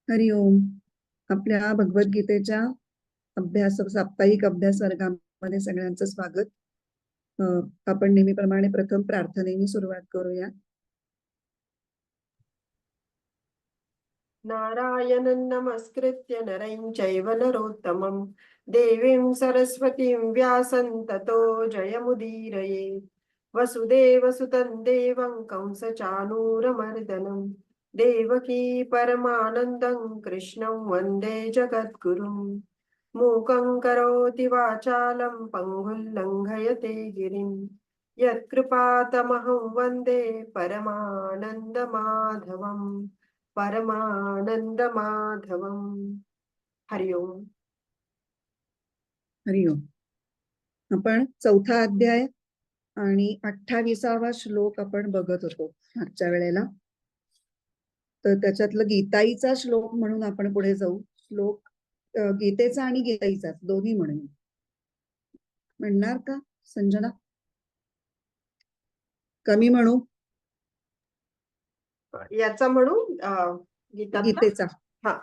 हरिओम. आपल्या भगवद्गीतेच्या साप्ताहिक अभ्यास वर्गामध्ये सगळ्यांचं स्वागत. आपण नेहमीप्रमाणे प्रथम प्रार्थनेने सुरुवात करूया. नारायणं नमस्कृत्य नरं चैव नरोत्तमं देवीं सरस्वतीं व्यासं ततो जयमुदीरये. वसुदेवसुतं देवं कंसचाणूरमर्दनं देवकी परमानन्दं कृष्णं वन्दे जगद्गुरुं. मूकं करोति वाचालं पङ्गुं लङ्घयते गिरिं यत्कृपातमहं वन्दे परमानन्दमाधवम्. परमानंद माधवम. हरिओम. हरिओम. आपण चौथा अध्याय आणि 28वा श्लोक आपण बघत होतो मागच्या वेळेला. तर त्याच्यातलं गीताईचा श्लोक म्हणून आपण पुढे जाऊ. श्लोक गीतेचा आणि गीताईचा दोन्ही म्हणून म्हणणार का संजना? कमी म्हणू? याचा म्हणू गीतेचा. हा.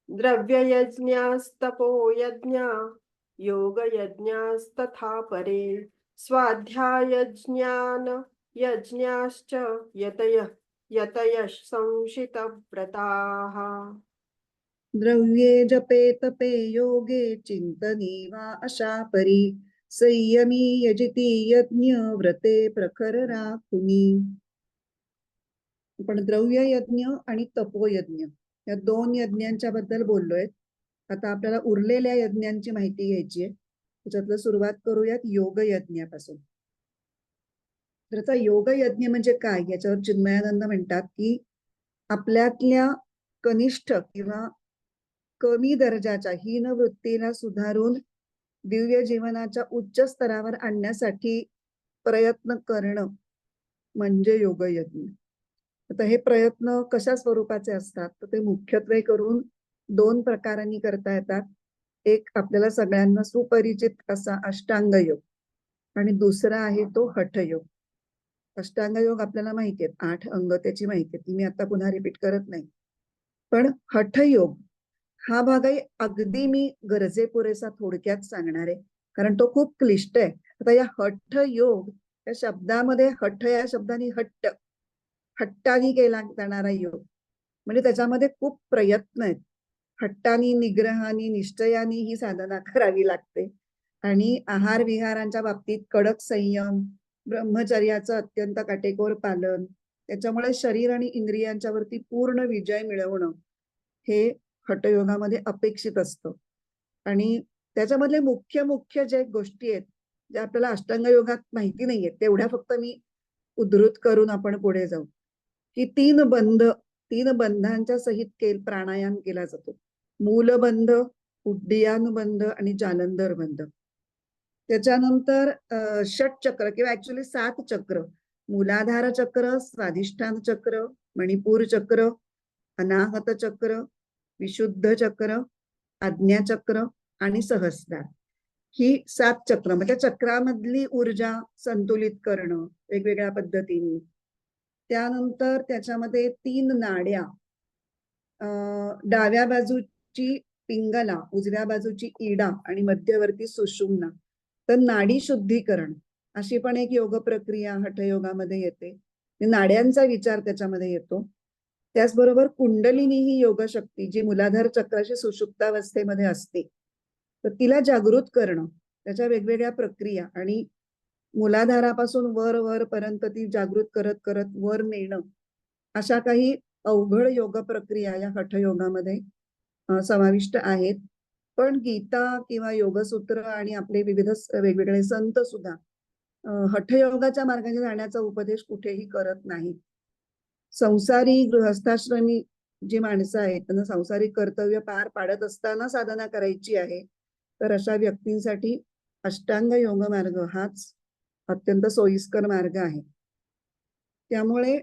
द्रव्य यज्ञस्तपो यज्ञ योग यज्ञस्तथा परे स्वाध्याय यज्ञान यज्ञाश्च यतयः संशित व्रताः. द्रव्ये जपे तपे योगे चिंतनी वा अशा परी संयमी यजिती यज्ञ व्रते प्रखर राखुनी. आपण द्रव्य यज्ञ आणि तपोयज्ञ या दोन यज्ञांच्या बद्दल बोललोय. आता आपल्याला उरलेल्या यज्ञांची माहिती घ्यायची आहे. त्याच्यातलं सुरुवात करूयात योग यज्ञापासून. तर योग यज्ञ म्हणजे काय याच्यावर चिन्मयानंद म्हणतात की आपल्यातल्या कनिष्ठ किंवा कमी दर्जाच्या हीन वृत्तीला सुधारून दिव्य जीवनाच्या उच्च स्तरावर आणण्यासाठी प्रयत्न करणं म्हणजे योगयज्ञ. आता हे प्रयत्न कशा स्वरूपाचे असतात तर ते मुख्यत्वे करून दोन प्रकारांनी करता येतात. एक आपल्याला सगळ्यांना सुपरिचित असा अष्टांग योग आणि दुसरा आहे तो हठयोग. अष्टांग योग आपल्याला माहिती आहेत, 8 अंग त्याची माहिती आहे, ती मी आता पुन्हा रिपीट करत नाही. पण हठयोग हा भागही अगदी मी गरजे पुरेसा थोडक्यात सांगणार आहे, कारण तो खूप क्लिष्ट आहे. आता या हठ योग या शब्दामध्ये हठ या शब्दाने हट्टानी केला जाणारा योग म्हणजे त्याच्यामध्ये खूप प्रयत्न आहेत. हट्टानी, निग्रहानी, निश्चयानी ही साधना करावी लागते आणि आहार विहारांच्या बाबतीत कडक संयम, ब्रह्मचर्याचं अत्यंत काटेकोर पालन, त्याच्यामुळे शरीर आणि इंद्रियांच्या वरती पूर्ण विजय मिळवणं हे हठयोगामध्ये अपेक्षित असतं. आणि त्याच्यामधले मुख्य जे गोष्टी आहेत ज्या आपल्याला अष्टांग योगात माहिती नाहीयेत तेवढ्या फक्त मी उद्धृत करून आपण पुढे जाऊ. की 3 बंधांच्या सहित प्राणायाम केला जातो. मूलबंध, उड्डीयानुबंध आणि जालंधर बंध. त्याच्यानंतर षटचक्र किंवा ऍक्च्युली 7 चक्र, मूलाधार चक्र, स्वाधिष्ठान चक्र, मणिपूर चक्र, अनाहत चक्र, विशुद्ध चक्र, आज्ञा चक्र आणि सहस्रार ही 7 चक्र. म्हणजे चक्रामधली ऊर्जा संतुलित करणं वेगवेगळ्या पद्धतीने. त्यानंतर त्याच्यामध्ये 3 नाड्या, डाव्या बाजूची पिंगला, उजव्या बाजूची इडा आणि मध्यवर्ती सुषुम्ना. तर नाडी शुद्धीकरण अशी पण एक योग प्रक्रिया हठयोगामध्ये येते. नाड्यांचा विचार त्याच्यामध्ये येतो. त्याचबरोबर कुंडलिनी ही योग शक्ती जी मूलाधार चक्राची सुषुप्तावस्थेमध्ये असते तर तिला जागृत करणं, त्याच्या वेगवेगळ्या प्रक्रिया आणि मूलाधारापासून वर पर्यंत ती जागृत करत करत वर नेणं अशा काही अवघड योग प्रक्रिया या हठयोगामध्ये समाविष्ट आहेत. पण गीता किंवा योगसूत्र आणि आपले विविध वेगवेगळे संत सुद्धा हठयोगाच्या मार्गाने जाण्याचा उपदेश कुठेही करत नाही. संसारी गृहस्थाश्रमी जी माणसं आहेत त्यांना संसारिक कर्तव्य पार पाडत असताना साधना करायची आहे तर अशा व्यक्तींसाठी अष्टांग योग मार्ग हाच अत्यंत सोयीस्कर मार्ग आहे. त्यामुळे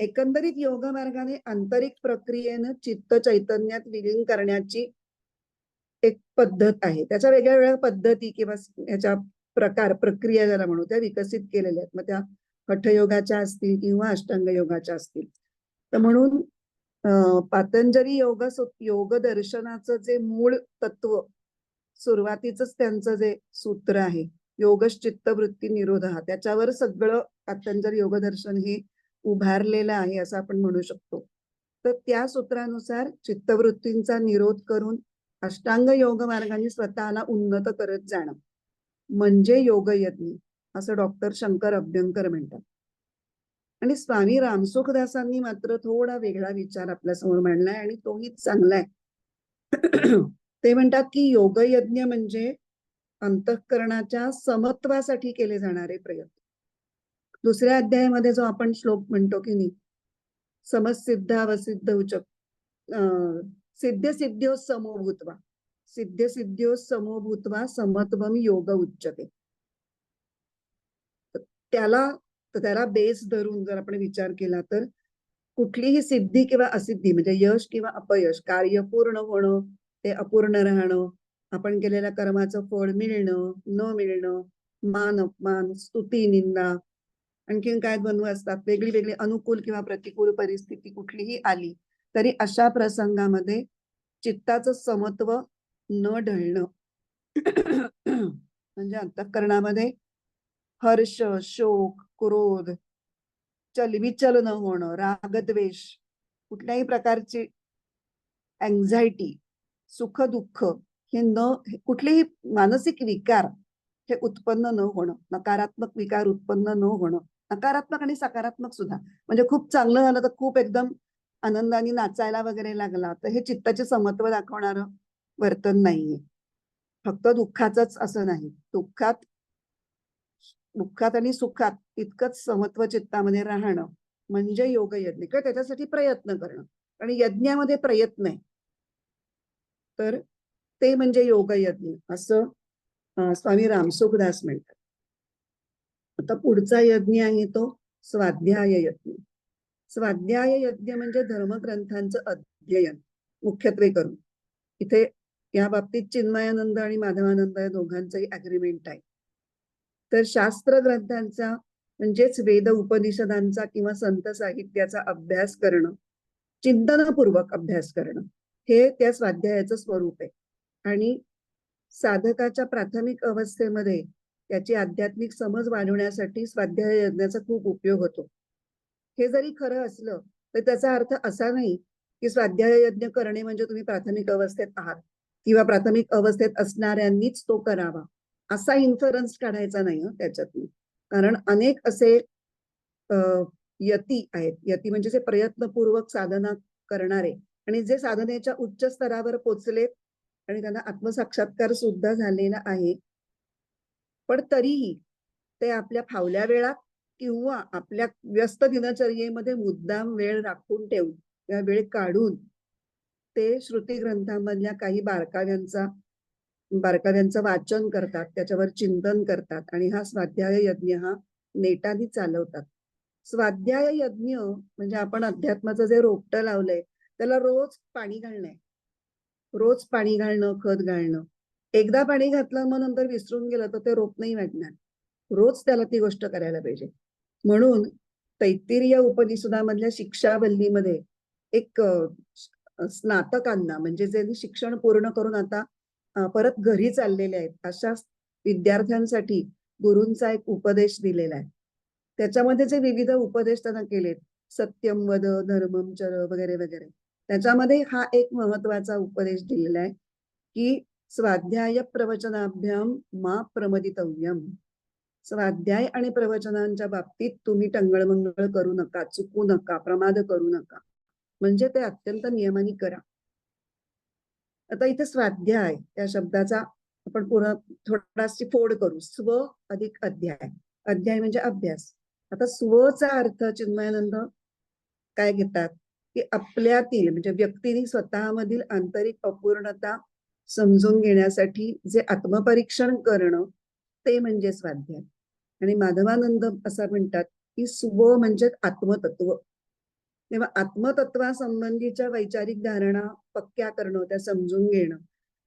एकंदरीत योग मार्गाने आंतरिक प्रक्रियेनं चित्त चैतन्यात विलीन करण्याची एक पद्धत आहे. त्याच्या वेगळ्या वेगळ्या पद्धती किंवा याच्या प्रकार, प्रक्रिया ज्याला म्हणू त्या विकसित केलेल्या आहेत. मग त्या हठयोगाच्या असतील किंवा अष्टांग योगाच्या असतील. तर म्हणून पातंजली योग दर्शनाचं जे मूळ तत्व, सुरुवातीच त्यांचं जे सूत्र आहे, योगश चित्तवृत्ती निरोध, त्याच्यावर सगळं पातंजली योग दर्शन हे उभारलेलं आहे असं आपण म्हणू शकतो. तर त्या सूत्रानुसार चित्तवृत्तींचा निरोध करून अष्टांग योग मार्गाने स्वतःला उन्नत करत जाणं म्हणजे योगयज्ञ, असं डॉक्टर शंकर अभ्यंकर म्हणतात. आणि स्वामी रामसुखदासांनी मात्र थोडा वेगळा विचार आपल्यासमोर मांडलाय आणि तोही चांगला आहे. ते म्हणतात की योगयज्ञ म्हणजे अंतःकरणाच्या समत्वासाठी केले जाणारे प्रयत्न. दुसऱ्या अध्यायामध्ये जो आपण श्लोक म्हणतो की नाही, समसिद्ध अवसिद्ध उचक सिद्ध सिद्ध्यो समोभूत्वा, सिद्ध सिद्ध्यो समोभूत्वा समत्वम योग उच्यते. त्याला बेस धरून जर आपण विचार केला तर कुठलीही सिद्धी किंवा असिद्धी, म्हणजे यश किंवा अपयश, कार्य पूर्ण होणं ते अपूर्ण राहणं, आपण केलेल्या कर्माचं फळ मिळणं न मिळणं, मान अपमान, स्तुती निंदा, आणखीन काय बनवू असतात, वेगळी वेगळी अनुकूल किंवा प्रतिकूल परिस्थिती कुठलीही आली तरी अशा प्रसंगामध्ये चित्ताचं समत्व न ढळणं म्हणजे अंतःकरणामध्ये हर्ष, शोक, क्रोध, चलविचल न होणं, रागद्वेष, कुठल्याही प्रकारची अँझायटी, सुख दुःख हे कुठलेही मानसिक विकार हे उत्पन्न न होणं, नकारात्मक विकार उत्पन्न न होणं, नकारात्मक आणि सकारात्मक सुद्धा. म्हणजे खूप चांगलं झालं तर खूप एकदम आनंदाने नाचायला वगैरे लागला तर हे चित्ताचे समत्व दाखवणारं वर्तन नाहीये. फक्त दुःखाचंच असं नाही, दुःखात आणि सुखात इतकंच समत्व चित्तामध्ये राहणं म्हणजे योगयज्ञ, किंवा त्याच्यासाठी प्रयत्न करणं. आणि यज्ञामध्ये प्रयत्न आहे तर ते म्हणजे योगयज्ञ असं स्वामी रामसुखदास म्हणतात. आता पुढचा यज्ञ आहे तो स्वाध्याय यज्ञ. स्वाध्याय यज्ञ म्हणजे धर्मग्रंथांचं अध्ययन मुख्यत्वे करून. इथे या बाबतीत चिन्मयानंद आणि माधवानंद या दोघांचंही अग्रीमेंट आहे. तर शास्त्र ग्रंथांचा म्हणजेच वेद उपनिषदांचा किंवा संत साहित्याचा अभ्यास करणं, चिंतनपूर्वक अभ्यास करणं, हे त्या स्वाध्यायाचं स्वरूप आहे. आणि साधकाच्या प्राथमिक अवस्थेमध्ये त्याची आध्यात्मिक समज वाढवण्यासाठी स्वाध्याय यज्ञाचा खूप उपयोग होतो. हे जरी खरं असलं तर त्याचा अर्थ असा नाही की स्वाध्याय यज्ञ करणे म्हणजे तुम्ही प्राथमिक अवस्थेत आहात किंवा प्राथमिक अवस्थेत असणाऱ्यांनीच तो करावा, असा इन्फरन्स काढायचा नाही त्याच्यातून. कारण अनेक असे यती आहेत. यती म्हणजे जे प्रयत्नपूर्वक साधना करणारे आणि जे साधनेच्या उच्च स्तरावर पोचलेत आणि त्यांना आत्मसाक्षात्कार सुद्धा झालेला आहे, पण तरीही ते आपल्या फावल्या वेळात किंवा आपल्या व्यस्त दिनचर्येमध्ये मुद्दाम वेळ राखून ठेवून या वेळ काढून ते श्रुती ग्रंथांमधल्या काही बारकाव्यांचं वाचन करतात, त्याच्यावर चिंतन करतात आणि हा स्वाध्याय यज्ञ हा नेटाने चालवतात. स्वाध्याय यज्ञ म्हणजे आपण अध्यात्माचं जे रोपटं लावलंय त्याला रोज पाणी घालणं, रोज पाणी घालणं, खत घालणं. एकदा पाणी घातलं मग नंतर विसरून गेलं तर ते रोप नाही वाढणार. रोज त्याला ती गोष्ट करायला पाहिजे. म्हणून तैत्तिरीय उपनिषदामधल्या शिक्षावल्लीमध्ये एक स्नातकांना म्हणजे जे शिक्षण पूर्ण करून आता परत घरी चाललेले आहेत अशा विद्यार्थ्यांसाठी गुरूंचा एक उपदेश दिलेला आहे. त्याच्यामध्ये जे विविध उपदेश त्यांना केलेत, सत्यम वद, धर्मम चर वगैरे वगैरे, त्याच्यामध्ये हा एक महत्वाचा उपदेश दिलेला आहे की स्वाध्याय प्रवचनाभ्याम मा प्रमदितव्यम. स्वाध्याय आणि प्रवचनांच्या बाबतीत तुम्ही टंगळमंगळ करू नका, चुकू नका, प्रमाद करू नका, म्हणजे ते अत्यंत नियमाने करा. आता इथे स्वाध्याय या शब्दाचा आपण पुन्हा थोडाशी फोड करू. स्व अधिक अध्याय. अध्याय म्हणजे अभ्यास. आता स्वचा अर्थ चिन्मयानंद काय घेतात की आपल्यातील म्हणजे व्यक्तीने स्वतःमधील आंतरिक अपूर्णता समजून घेण्यासाठी जे आत्मपरीक्षण करणं ते म्हणजे स्वाध्याय. आणि माधवानंद असं म्हणतात की स्व म्हणजे आत्मतत्व. तेव्हा आत्मतत्वासंबंधीच्या वैचारिक धारणा पक्क्या करणं, त्या समजून घेणं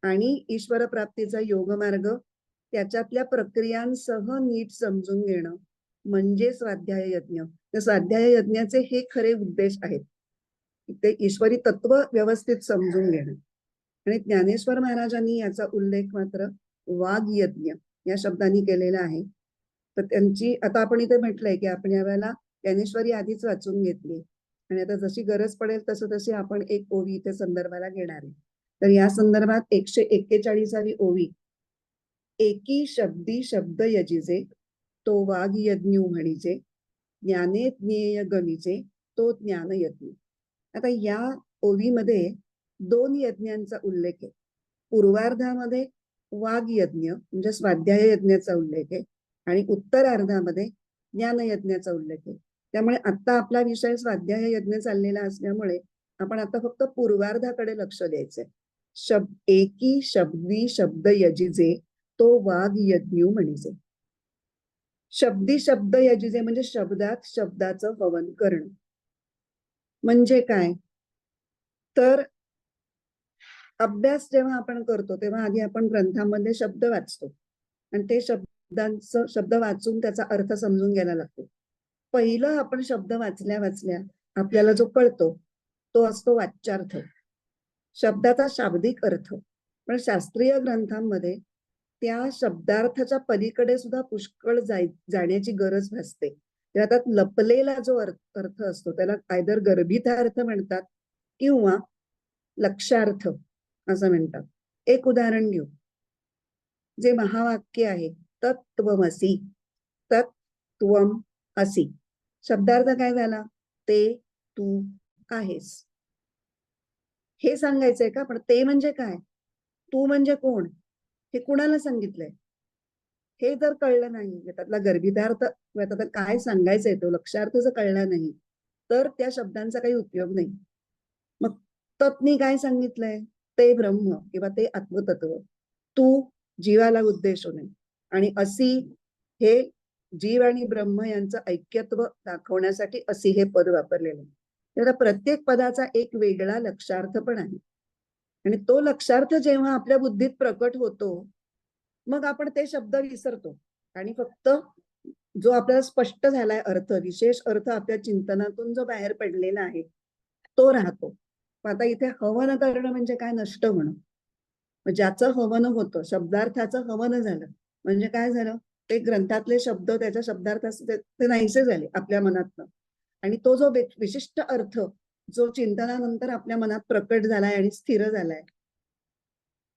आणि ईश्वर प्राप्तीचा योगमार्ग त्याच्यातल्या प्रक्रियांसह नीट समजून घेणं म्हणजे स्वाध्याय यज्ञ. तर स्वाध्याय यज्ञाचे हे खरे उद्देश आहेत. ते ईश्वरी तत्व व्यवस्थित समजून घेणं. आणि ज्ञानेश्वर महाराजांनी याचा उल्लेख मात्र वाघ यज्ञ या शब्दांनी केलेला आहे. तर त्यांची आता आपण इथे म्हटलंय की आपण यावेळेला ज्ञानेश्वरी आधीच वाचून घेतली आणि आता जशी गरज पडेल तसं तशी आपण एक ओवी इथे संदर्भाला घेणार आहे. तर या संदर्भात 141वी ओवी, एकी शब्दी शब्द यजिजे तो वाघ यज्ञू म्हणीचे, ज्ञाने ज्ञेय गमीचे तो ज्ञान यज्ञ. आता या ओवीमध्ये 2 यज्ञांचा उल्लेख आहे. पूर्वार्धामध्ये वाघ यज्ञ म्हणजे स्वाध्याय यज्ञाचा उल्लेख आहे आणि उत्तरार्धामध्ये ज्ञान यज्ञाचा उल्लेख आहे. त्यामुळे आता आपला विषय स्वाध्याय यज्ञ चाललेला असल्यामुळे आपण आता फक्त पूर्वार्धाकडे लक्ष द्यायचंय. एकी शब्दी शब्द यजिजे तो वाघ यज्ञू म्हणीचे. शब्दी शब्द यजिजे म्हणजे शब्दात शब्दाचं हवन करणं. म्हणजे काय? तर अभ्यास जेव्हा आपण करतो तेव्हा आधी आपण ग्रंथामध्ये शब्द वाचतो आणि ते शब्द वाचून त्याचा अर्थ समजून घ्यायला लागतो. पहिलं आपण शब्द वाचल्या वाचल्या आपल्याला जो कळतो तो असतो वाच्यार्थ, शब्दाचा शाब्दिक अर्थ. पण शास्त्रीय ग्रंथांमध्ये त्या शब्दार्थाच्या पलीकडे सुद्धा पुष्कळ जाण्याची गरज भासते. तेव्हा त्यात लपलेला जो अर्थ असतो त्याला आयदर गर्भितार्थ म्हणतात किंवा लक्षार्थ असं म्हणतात. एक उदाहरण घेऊ. जे महावाक्य आहे तत्त्वमसि, तत्त्वम असि, शब्दार्थ काय झाला? ते तू आहेस. हे सांगायचंय का? पण ते म्हणजे काय? तू म्हणजे कोण? हे कुणाला सांगितलंय? हे जर कळलं नाही, त्यातला गर्भितार्थ त्यात काय सांगायचंय तो लक्षार्थ जर कळला नाही तर त्या शब्दांचा काही उपयोग नाही. मग तत्नी काय सांगितलंय? ते ब्रह्म किंवा ते आत्मतत्व. तू जीवाला उद्देशून आहे आणि असी हे जीव आणि ब्रह्म यांचं ऐक्यत्व दाखवण्यासाठी असी हे पद वापरलेलं आहे. तर प्रत्येक पदाचा एक वेगळा लक्षार्थ पण आहे आणि तो लक्षार्थ जेव्हा आपल्या बुद्धीत प्रकट होतो मग आपण ते शब्द विसरतो आणि फक्त जो आपल्याला स्पष्ट झालाय अर्थ, विशेष अर्थ आपल्या चिंतनातून जो बाहेर पडलेला आहे तो राहतो. आता इथे हवन करणं म्हणजे काय? नष्ट होणं. ज्याचं हवन होतं, शब्दार्थाचं हवन झालं म्हणजे काय झालं? ते ग्रंथातले शब्द त्याच्या शब्दार्थ ते नाहीसे झाले आपल्या मनातनं आणि तो जो विशिष्ट अर्थ जो चिंतनानंतर आपल्या मनात प्रकट झालाय आणि स्थिर झालाय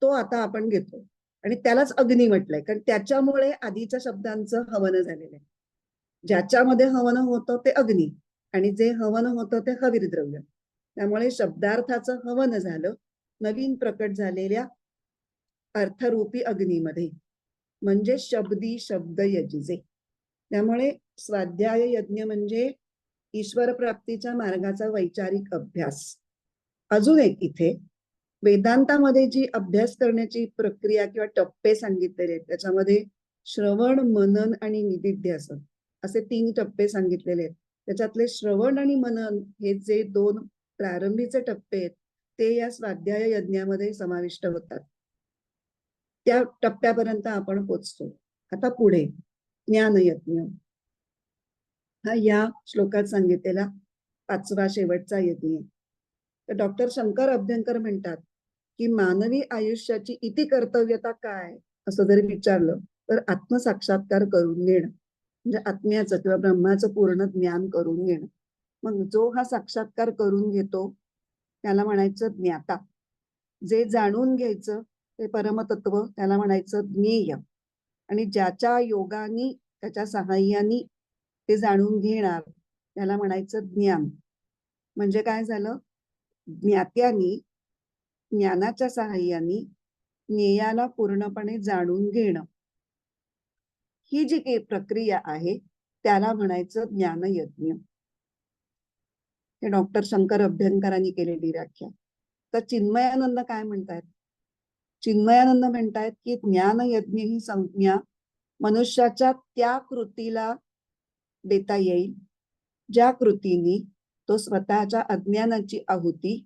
तो आता आपण घेतो आणि त्यालाच अग्नी म्हटलंय कारण त्याच्यामुळे आधीच्या शब्दांचं हवन झालेलं आहे. ज्याच्यामध्ये हवन होतं ते अग्नी आणि जे हवन होतं ते हवीर द्रव्य. त्यामुळे शब्दार्थाचं हवन झालं नवीन प्रकट झालेल्या अर्थरूपी अग्नीमध्ये, म्हणजे शब्दी शब्द यजिजे. त्यामुळे स्वाध्याय यज्ञ म्हणजे ईश्वर प्राप्तीच्या मार्गाचा वैचारिक अभ्यास. अजून एक इथे वेदांतामध्ये जी अभ्यास करण्याची प्रक्रिया किंवा टप्पे सांगितलेले आहेत त्याच्यामध्ये श्रवण, मनन आणि निदिध्यासन असे 3 टप्पे सांगितलेले आहेत. त्याच्यातले श्रवण आणि मनन हे जे 2 प्रारंभीचे टप्पे आहेत ते या स्वाध्याय यज्ञामध्ये समाविष्ट होतात. त्या टप्प्यापर्यंत आपण पोचतो. आता पुढे ज्ञानयज्ञ हा या श्लोकात सांगितलेला 5वा शेवटचा यज्ञ. तर डॉक्टर शंकर अभ्यंकर म्हणतात की मानवी आयुष्याची इति कर्तव्यता काय असं जरी विचारलं तर आत्मसाक्षात्कार करून घेणं म्हणजे आत्म्याचं किंवा ब्रह्माचं पूर्ण ज्ञान करून घेणं. मग जो हा साक्षात्कार करून घेतो त्याला म्हणायचं ज्ञाता. जे जाणून घ्यायचं ते परमतत्व त्याला म्हणायचं ज्ञेय आणि ज्याच्या योगानी त्याच्या सहाय्यानी ते जाणून घेणार त्याला म्हणायचं ज्ञान. म्हणजे काय झालं? ज्ञात्यानी ज्ञानाच्या सहाय्याने ज्ञेयाला पूर्णपणे जाणून घेणं ही जी काही प्रक्रिया आहे त्याला म्हणायचं ज्ञानयज्ञ. हे डॉक्टर शंकर अभ्यंकरांनी केलेली व्याख्या. तर चिन्मयानंद काय म्हणतात? चिन्मयानंद म्हणतायत की ज्ञानयज्ञ ही संज्ञा मनुष्याच्या त्या कृतीला देता येईल ज्या कृतीने तो स्वतःच्या अज्ञानाची आहुती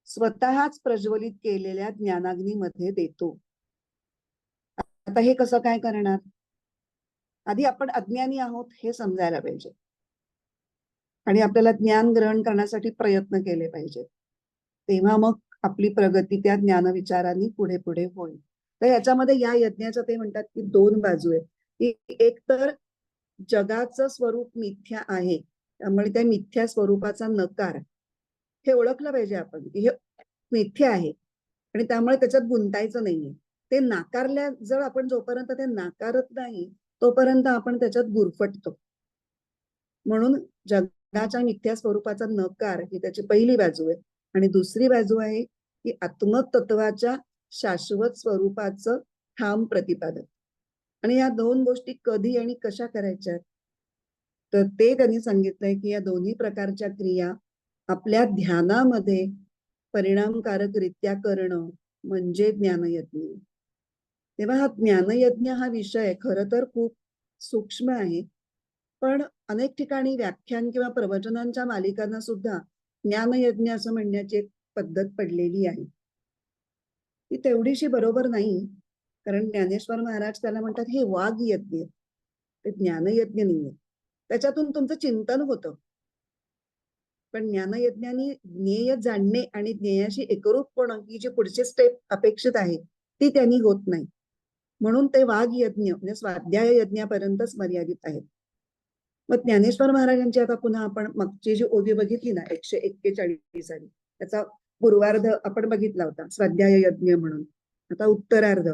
स्वतःच प्रज्वलित केलेल्या ज्ञानाग्नीमध्ये देतो. आता हे कसं काय करणार? आधी आपण अज्ञानी आहोत हे समजायला पाहिजे. आणि आपल्याला ज्ञान ग्रहण करण्यासाठी प्रयत्न केले पाहिजेत. तेव्हा मग आपली प्रगती त्या ज्ञानविचारांनी पुढे पुढे होईल. तर याच्यामध्ये या यज्ञाचं ते म्हणतात की दोन बाजू आहेत, की एक तर जगाचं स्वरूप मिथ्या आहे, त्यामुळे त्या मिथ्या स्वरूपाचा नकार हे ओळखलं पाहिजे आपण, की हे मिथ्या आहे आणि त्यामुळे त्याच्यात गुंतायचं नाहीये. ते नाकारल्या जर आपण जोपर्यंत ते नाकारत नाही तोपर्यंत आपण त्याच्यात गुरफटतो. म्हणून जगाच्या मिथ्या स्वरूपाचा नकार ही त्याची पहिली बाजू आहे. आणि दुसरी बाजू आहे की आत्मतत्वाच्या शाश्वत स्वरूपाचं ठाम प्रतिपादन. आणि या दोन गोष्टी कधी आणि कशा करायच्या, तर ते त्यांनी सांगितलंय की या दोन्ही प्रकारच्या क्रिया आपल्या ध्यानामध्ये परिणामकारकरित्या करणं म्हणजे ज्ञानयज्ञ. तेव्हा हा ज्ञानयज्ञ हा विषय खरं तर खूप सूक्ष्म आहे, पण अनेक ठिकाणी व्याख्यान किंवा प्रवचनांच्या मालिकांना सुद्धा ज्ञानयज्ञ असं म्हणण्याची एक पद्धत पडलेली आहे. ती तेवढीशी बरोबर नाही, कारण ज्ञानेश्वर महाराज त्याला म्हणतात हे वाघ यज्ञ, ते ज्ञानयज्ञ नाहीये. त्याच्यातून तुमचं चिंतन होतं, पण ज्ञानयज्ञानी ज्ञेय जाणणे आणि ज्ञेयाशी एकरूप होणं ही जी पुढची स्टेप अपेक्षित आहे ती त्यांनी होत नाही. म्हणून ते वाघ यज्ञ म्हणजे स्वाध्याय यज्ञापर्यंतच मर्यादित आहेत. मग ज्ञानेश्वर महाराजांची आता पुन्हा आपण मागची जी ओवी बघितली ना 141 त्याचा पूर्वार्ध आपण बघितला होता स्वाध्याय यज्ञ म्हणून. आता उत्तरार्ध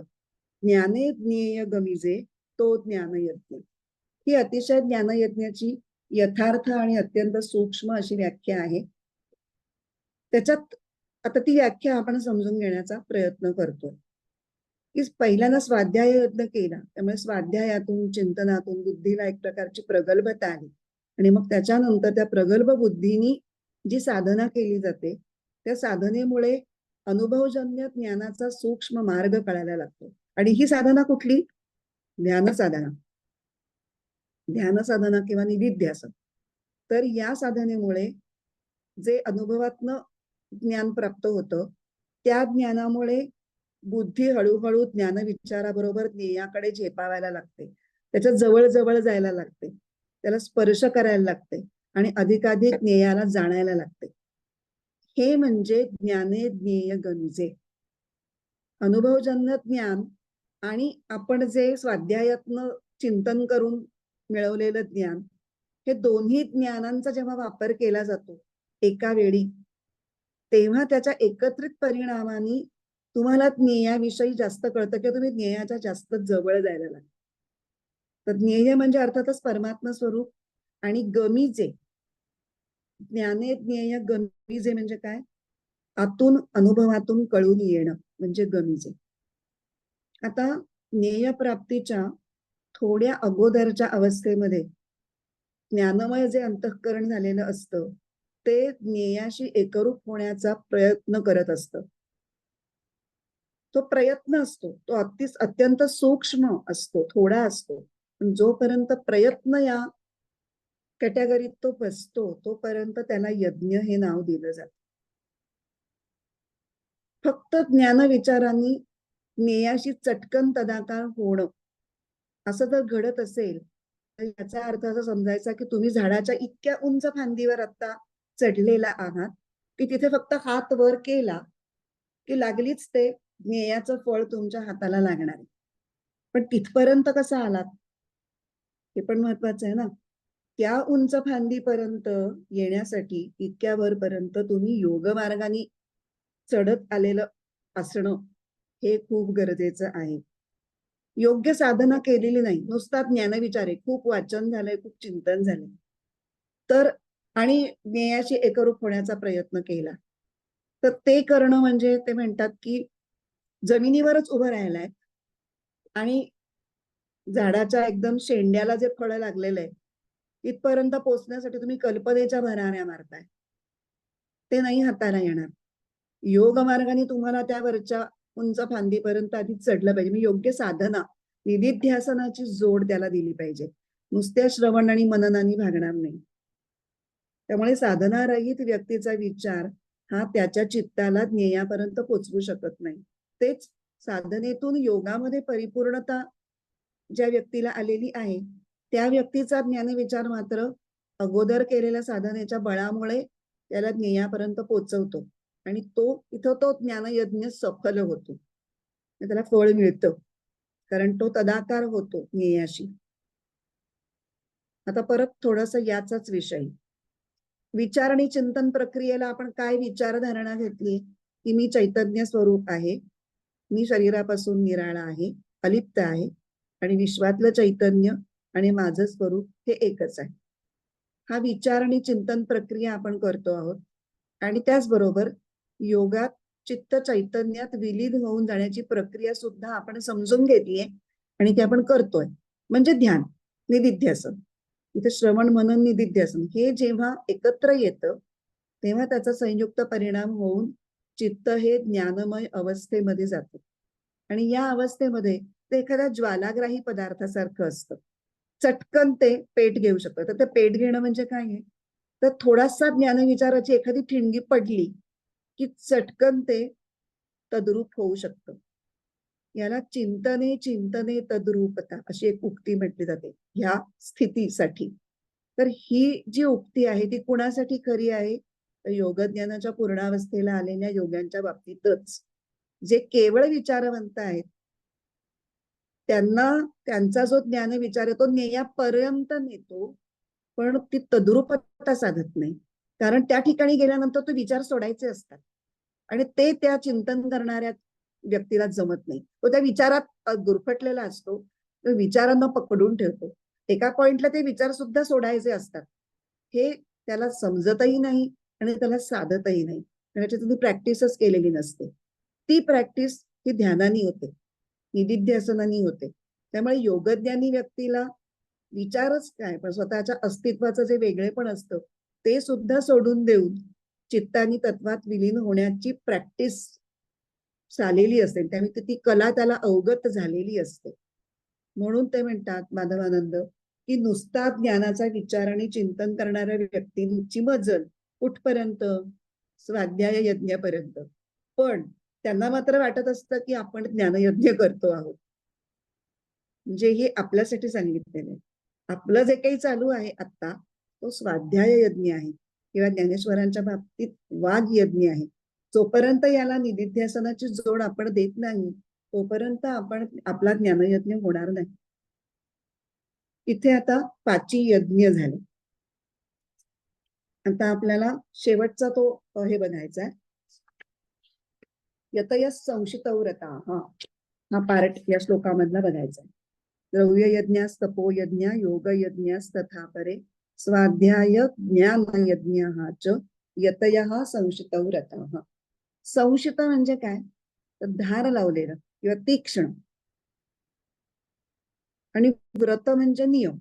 ज्ञाने ज्ञेय गमिजे तो ज्ञानयज्ञ. ही अतिशय ज्ञानयज्ञाची यथार्थ आणि अत्यंत सूक्ष्म अशी व्याख्या आहे. त्याच्यात आता ती व्याख्या आपण समजून घेण्याचा प्रयत्न करतोय की पहिल्यांदा स्वाध्याय यज्ञ केला, त्यामुळे स्वाध्यायातून चिंतनातून बुद्धीला एक प्रकारची प्रगल्भता आली आणि मग त्याच्यानंतर त्या प्रगल्भ बुद्धीनी जी साधना केली जाते त्या साधनेमुळे अनुभवजन्य ज्ञानाचा सूक्ष्म मार्ग कळायला लागतो. आणि ही साधना कुठली? ध्यान साधना, ध्यान साधना किंवा निधिध्यासन. तर या साधनेमुळे जे अनुभवात्मक ज्ञान प्राप्त होतं त्या ज्ञानामुळे बुद्धी हळूहळू ज्ञान विचाराबरोबर ज्ञेयाकडे झेपावायला लागते, त्याच्या जवळ जवळ जायला लागते, त्याला स्पर्श करायला लागते आणि अधिकाधिक ज्ञेयाला जाणायला लागते. हे म्हणजे ज्ञाने ज्ञेय गंजे. अनुभवजन्य ज्ञान आणि आपण जे स्वाध्यायातनं चिंतन करून मिळवलेलं ज्ञान, हे दोन्ही ज्ञानांचा जेव्हा वापर केला जातो एका वेळी, तेव्हा त्याच्या एकत्रित परिणामाने तुम्हाला ज्ञेयाविषयी जास्त कळतं की तुम्ही ज्ञेयाच्या जास्त जवळ जायला लागता. तर ज्ञेय म्हणजे अर्थातच परमात्मा स्वरूप. आणि गमीजे, ज्ञाने ज्ञेय गमीजे म्हणजे काय? आतून अनुभवातून कळून येणं म्हणजे गमीजे. आता ज्ञेय प्राप्तीच्या थोड्या अगोदरच्या अवस्थेमध्ये ज्ञानमय जे अंतःकरण झालेलं असतं ते ज्ञेयाशी एकरूप होण्याचा प्रयत्न करत असतं. तो प्रयत्न असतो तो अत्यंत सूक्ष्म असतो, थोडा असतो, पण जोपर्यंत प्रयत्न या कॅटेगरीत तो बसतो तोपर्यंत त्याला यज्ञ हे नाव दिलं जातं. फक्त ज्ञान विचारांनी ज्ञेयाशी चटकन तदाकार होणं असं जर घडत असेल तर याचा अर्थ असा समजायचा की तुम्ही झाडाच्या इतक्या उंच फांदीवर आता चढलेला आहात की तिथे फक्त हात वर केला की लागलीच ते ज्ञेयाचं फळ तुमच्या हाताला लागणार आहे. पण तिथपर्यंत कसं आलात हे पण महत्वाचं आहे ना. त्या उंच फांदीपर्यंत येण्यासाठी इतक्या वरपर्यंत तुम्ही योग मार्गाने चढत आलेलं असणं हे खूप गरजेचं आहे. योग्य साधना केलेली नाही, नुसता ज्ञानविचार आहे, खूप वाचन झालंय, खूप चिंतन झालंय, तर आणि ज्ञेयाशी एकरूप होण्याचा प्रयत्न केला तर ते करणं म्हणजे ते म्हणतात की जमिनीवरच उभं राहिलाय आणि झाडाच्या एकदम शेंड्याला जे फळं लागलेलं आहे इथपर्यंत पोहोचण्यासाठी तुम्ही कल्पनेच्या भराऱ्या मारताय, ते नाही हाताला येणार. योग मार्गाने तुम्हाला त्यावरच्या उंच फांदीपर्यंत आधी चढलं पाहिजे. मी योग्य साधना निधिध्यासनाची जोड त्याला दिली पाहिजे, नुसत्या श्रवण आणि मननाने भागणार नाही. त्यामुळे साधनारहित व्यक्तीचा विचार हा त्याच्या चित्ताला ज्ञेयापर्यंत पोचवू शकत नाही. तेच साधनेतून योगामध्ये परिपूर्णता ज्या व्यक्तीला आलेली आहे त्या व्यक्तीचा ज्ञान विचार मात्र अगोदर केलेल्या साधनेच्या बळामुळे त्याला ज्ञेयापर्यंत पोहोचवतो आणि इथं तो ज्ञानयज्ञ सफल होतो, त्याला फळ मिळतं, कारण तो तदाकार होतो ज्ञेयाशी. आता परत थोडस याचाच विषय, विचार आणि चिंतन प्रक्रियेला आपण काय विचारधारणा घेतली की मी चैतन्य स्वरूप आहे, मी शरीरापासून निराळा आहे, अलिप्त आहे आणि विश्वातलं चैतन्य आणि माझं स्वरूप हे एकच आहे. हा विचार आणि चिंतन प्रक्रिया आपण करतो आहोत. आणि त्याचबरोबर योगात चित्त चैतन्यात विलीन होऊन जाण्याची प्रक्रिया सुद्धा आपण समजून घेतलीये आणि ती आपण करतोय, म्हणजे ध्यान, निदिध्यासन. इथे श्रवण मनन निदिध्यासन हे जेव्हा एकत्र येतं तेव्हा त्याचा संयुक्त परिणाम होऊन चित्त हे ज्ञानमय अवस्थेमध्ये जातं आणि या अवस्थेमध्ये ते एखाद्या ज्वालाग्राही पदार्थासारखं असतं. चटकन ते पेट घेऊ शकतं. तर ते पेट घेणं म्हणजे काय आहे, तर थोडासा ज्ञानविचाराची एखादी ठिणगी पडली की चटकन ते तद्रूप होऊ शकतं. याला चिंतने चिंतने तद्रूपता अशी एक उक्ती म्हटली जाते ह्या स्थितीसाठी. तर ही जी उक्ती आहे ती कुणासाठी खरी आहे, तर योगज्ञानाच्या पूर्णावस्थेला आलेल्या योग्यांच्या बाबतीतच. जे केवळ विचारवंत आहेत त्यांना त्यांचा जो ज्ञान विचार आहे तो ज्ञेयापर्यंत नेतो, पण ती तद्रूपता साधत नाही, कारण त्या ठिकाणी गेल्यानंतर तो विचार सोडायचे असतात आणि ते त्या चिंतन करणाऱ्या व्यक्तीला जमत नाही. तो त्या विचारात गुरफटलेला असतो, तो विचारांना पकडून ठेवतो. एका पॉइंटला ते विचार सुद्धा सोडायचे असतात, हे त्याला समजतही नाही आणि त्याला साधतही नाही, त्याची तुम्ही प्रॅक्टिसच केलेली नसते. ती प्रॅक्टिस ही ध्यानानी होते, निदिध्यासनानी होते. त्यामुळे योगज्ञानी व्यक्तीला विचारच काय, पण स्वतःच्या अस्तित्वाचं जे वेगळेपण असतं ते सुद्धा सोडून देऊन चित्तानी तत्वात विलीन होण्याची प्रॅक्टिस झालेली असते, त्यामुळे ती कला त्याला अवगत झालेली असते. म्हणून ते म्हणतात माधवानंद की नुसता ज्ञानाचा विचार आणि चिंतन करणाऱ्या व्यक्तींची मजल कुठपर्यंत, स्वाध्याय यज्ञापर्यंत. पण त्यांना मात्र वाटत असतं की आपण ज्ञानयज्ञ करतो आहोत, म्हणजे हे आपल्यासाठी सांगितलेलं आहे. आपलं जे काही चालू आहे आता तो स्वाध्याय यज्ञ आहे किंवा ज्ञानेश्वरांच्या बाबतीत वाघ यज्ञ आहे. जोपर्यंत याला निदिध्यासनाची जोड आपण देत नाही तोपर्यंत आपण आपला ज्ञानयज्ञ होणार नाही. इथे आता पाची यज्ञ झाले. आता आपल्याला शेवटचा तो हे बनायचा आहे, यतय संशित व्रता. हा पार्ट या श्लोकामधला बघायचा आहे. द्रव्य यज्ञास तपो यज्ञ योग यज्ञास तथा परे स्वाध्याय ज्ञान यज्ञ च यतय संशित व्रता. संशित म्हणजे काय, तर धार लावलेलं किंवा तीक्ष्ण, आणि व्रत म्हणजे नियम,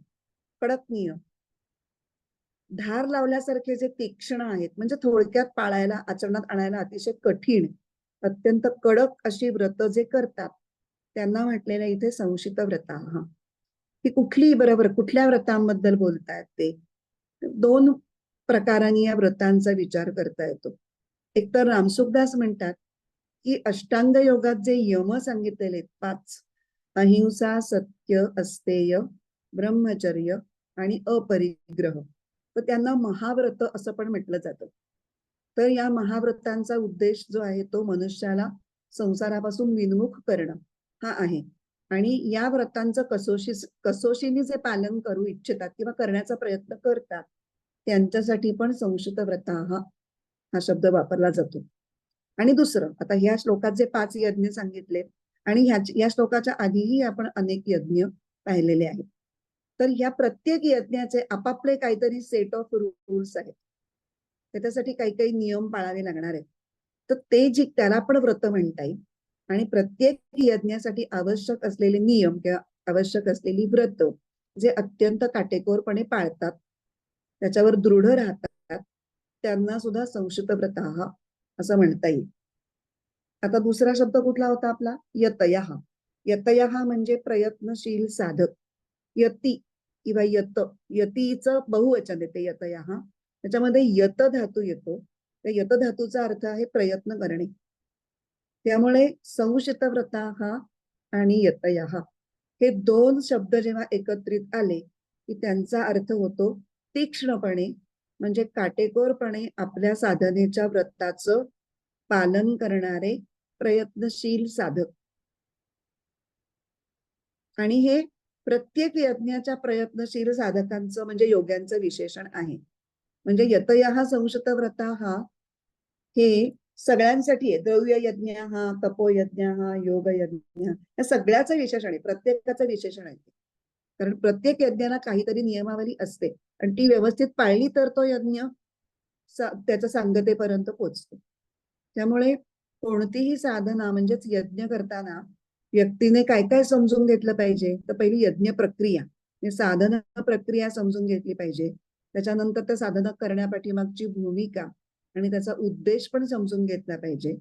कडक नियम. धार लावल्यासारखे जे तीक्ष्ण आहेत म्हणजे थोडक्यात पाळायला आचरणात आणायला अतिशय कठीण, अत्यंत कडक अशी व्रत जे करतात त्यांना म्हटलेलं इथे संशित व्रता. ही कुठली, बरोबर कुठल्या व्रतांबद्दल बोलतायत ते, दोन प्रकारांनी या व्रतांचा विचार करता येतो. एक तर रामसुखदास म्हणतात की अष्टांग योगात जे यम सांगितलेले 5, अहिंसा, सत्य, अस्तेय, ब्रह्मचर्य आणि अपरिग्रह, तर त्यांना महाव्रत असं पण म्हटलं जातं. तर या महाव्रतांचा उद्देश जो आहे तो मनुष्याला संसारापासून विन्मुख करणं हा आहे. आणि या व्रतांचं कसोशीने जे पालन करू इच्छितात किंवा करण्याचा प्रयत्न करतात त्यांच्यासाठी पण संशित व्रता हा शब्द वापरला जातो. आणि दुसरं, आता ह्या श्लोकात जे 5 यज्ञ सांगितले आणि या श्लोकाच्या आधीही आपण अनेक यज्ञ पाहिलेले आहेत, तर ह्या प्रत्येक यज्ञाचे आपापले काहीतरी सेट ऑफ रूल्स आहेत, त्याच्यासाठी काही काही नियम पाळावे लागणार आहेत. तर ते जी त्याला पण व्रत म्हणता येईल. आणि प्रत्येक यज्ञासाठी आवश्यक असलेले नियम किंवा आवश्यक असलेली व्रत जे अत्यंत काटेकोरपणे पाळतात, त्याच्यावर दृढ राहतात, त्यांना सुद्धा संशित व्रत असं म्हणता येईल. आता दुसरा शब्द कुठला होता आपला, यतयः. यतयः म्हणजे प्रयत्नशील साधक. यती किंवा यतीचं बहुवचन येते यतयः, त्याच्यामध्ये यत धातू येतो. त्या यत धातूचा अर्थ आहे प्रयत्न करणे. त्यामुळे संशित व्रता आणि यतयः हे दोन शब्द जेव्हा एकत्रित आले की त्यांचा अर्थ होतो तीक्ष्णपणे म्हणजे काटेकोरपणे आपल्या साधनेच्या व्रताचं पालन करणारे प्रयत्नशील साधक. आणि हे प्रत्येक यज्ञाच्या प्रयत्नशील साधकांचं म्हणजे योग्यांचं विशेषण आहे. म्हणजे यतयः संशत व्रता हा हे सगळ्यांसाठी आहे. द्रव्य यज्ञ हा, तपोयज्ञ हा, योग यज्ञ या सगळ्याचं विशेषण आहे, प्रत्येकाचं विशेषण आहे. कारण प्रत्येक यज्ञाला काहीतरी नियमावली असते आणि ती व्यवस्थित पाळली तर तो यज्ञ त्याच्या सांगतेपर्यंत पोहोचतो. त्यामुळे कोणतीही साधना म्हणजेच यज्ञ करताना व्यक्तीने काय काय समजून घेतलं पाहिजे, तर पहिली यज्ञ प्रक्रिया साधना प्रक्रिया समजून घेतली पाहिजे. त्याच्यानंतर त्या साधना करण्यापाठीमागची भूमिका आणि त्याचा उद्देश पण समजून घेतला पाहिजे.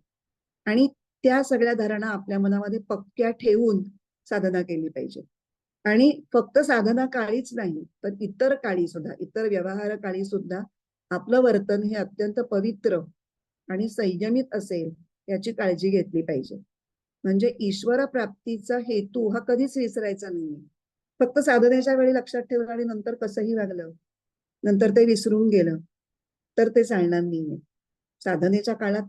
आणि त्या सगळ्या धारणा आपल्या मनामध्ये पक्क्या ठेवून साधना केली पाहिजे. आणि फक्त साधना काळीच नाही तर इतर काळी सुद्धा, इतर व्यवहार काळी सुद्धा आपलं वर्तन हे अत्यंत पवित्र आणि संयमित असेल याची काळजी घेतली पाहिजे. म्हणजे ईश्वर प्राप्तीचा हेतू हा कधीच विसरायचा नाही. फक्त साधनेच्या वेळी लक्षात ठेवलं आणि नंतर कसंही वागलं, नंतर ते विसरून गेलं तर ते चालणार नाहीये. साधनेच्या काळात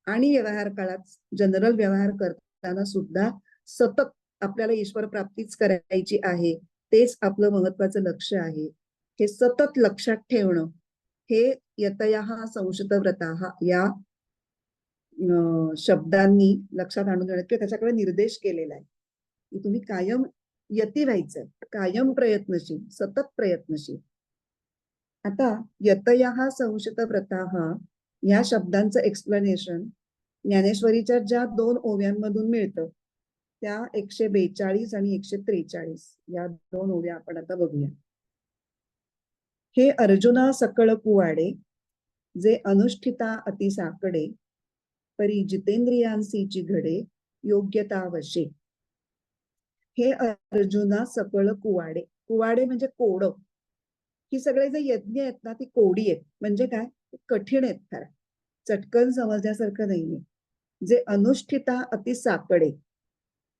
आणि व्यवहार काळात जनरल व्यवहार करताना सुद्धा सतत आपल्याला ईश्वर प्राप्तीच करायची आहे, तेच आपलं महत्वाचं लक्ष आहे, हे सतत लक्षात ठेवणं हे यतयः संशत व्रताः या शब्दांनी लक्षात आणून देण्यात किंवा त्याच्याकडे निर्देश केलेला आहे की तुम्ही कायम यती व्हायचंय, कायम प्रयत्नशील, सतत प्रयत्नशील. आता यतयः संशत व्रताः या शब्दांचं एक्सप्लेनेशन ज्ञानेश्वरीच्या ज्या 2 ओव्यांमधून मिळतं त्या 142 आणि 143 या 2 ओव्या आपण आता बघूया. हे अर्जुना सकळ कुवाडे जे अनुष्ठिता अति साकडे परी जितेंद्रियांसी घडे योग्यता वशे. हे अर्जुना सकळ कुवाडे, कुवाडे म्हणजे कोड. ही सगळे जे यज्ञ आहेत ना ती कोडी आहेत. म्हणजे काय, कठीण आहेत, फार चटकन समजण्यासारखं नाहीये. जे अनुष्ठिता अति साकडे,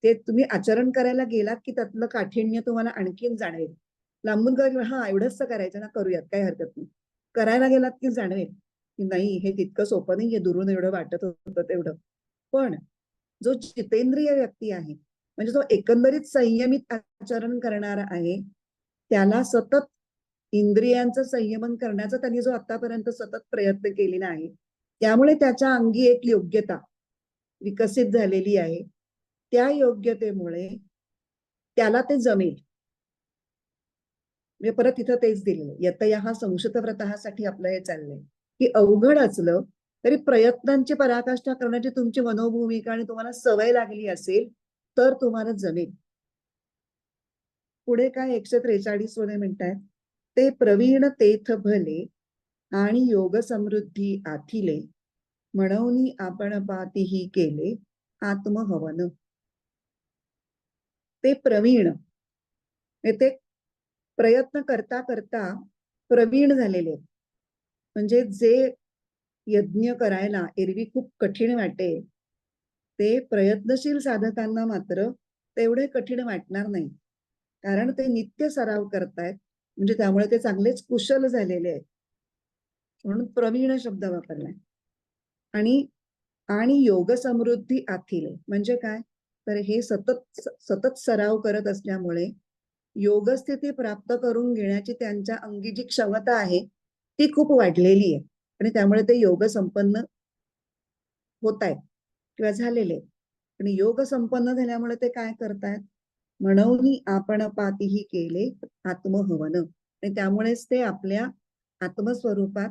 ते तुम्ही आचरण करायला गेलात की त्यातलं काठिण्य तुम्हाला आणखीन जाणवेल. लांबून काय हा एवढंच करायचं ना, करूयात काही हरकत नाही. करायला गेलात की जाणवेल की नाही हे तितकं सोपं नाहीये, दुरून एवढं वाटत होतं तेवढं. पण जो जितेंद्रिय व्यक्ती आहे म्हणजे जो एकंदरीत संयमित आचरण करणारा आहे, त्याला सतत इंद्रियांचं संयमन करण्याचा त्यांनी जो आतापर्यंत सतत प्रयत्न केलेला आहे, त्यामुळे त्याच्या अंगी एक योग्यता विकसित झालेली आहे. त्या योग्यतेमुळे त्याला ते जमेल. म्हणजे परत इथं तेच दिलेलं यतयः संशत व्रतासाठी आपलं हे चाललंय की अवघड असलं तरी प्रयत्नांची पराकाष्ठा करण्याची तुमची मनोभूमिका आणि तुम्हाला सवय लागली असेल तर तुम्हाला जमेल. पुढे काय 143 मध्ये म्हणतायत, ते प्रवीण तेथ भले आणि योग समृद्धी आथिले म्हणून आपण पातीही केले आत्महवन. ते प्रवीण ते प्रयत्न करता करता प्रवीण झालेले, म्हणजे जे यज्ञ करायला एरवी खूप कठीण वाटेल ते प्रयत्नशील साधकांना मात्र तेवढे कठीण वाटणार नाही. कारण ते नित्य सराव करतायत, म्हणजे त्यामुळे ते चांगलेच कुशल झालेले आहेत. म्हणून प्रवीण शब्द वापरलाय. आणि योग समृद्धी आथिले म्हणजे काय, तर हे सतत सराव करत असल्यामुळे योगस्थिती प्राप्त करून घेण्याची त्यांच्या अंगी जी क्षमता आहे ती खूप वाढलेली आहे आणि त्यामुळे ते योग संपन्न होत आहेत किंवा झालेले. आणि योग संपन्न झाल्यामुळे ते काय करतायत, म्हणून आपण पातीही केले आत्महवन. आणि त्यामुळेच ते आपल्या आत्मस्वरूपात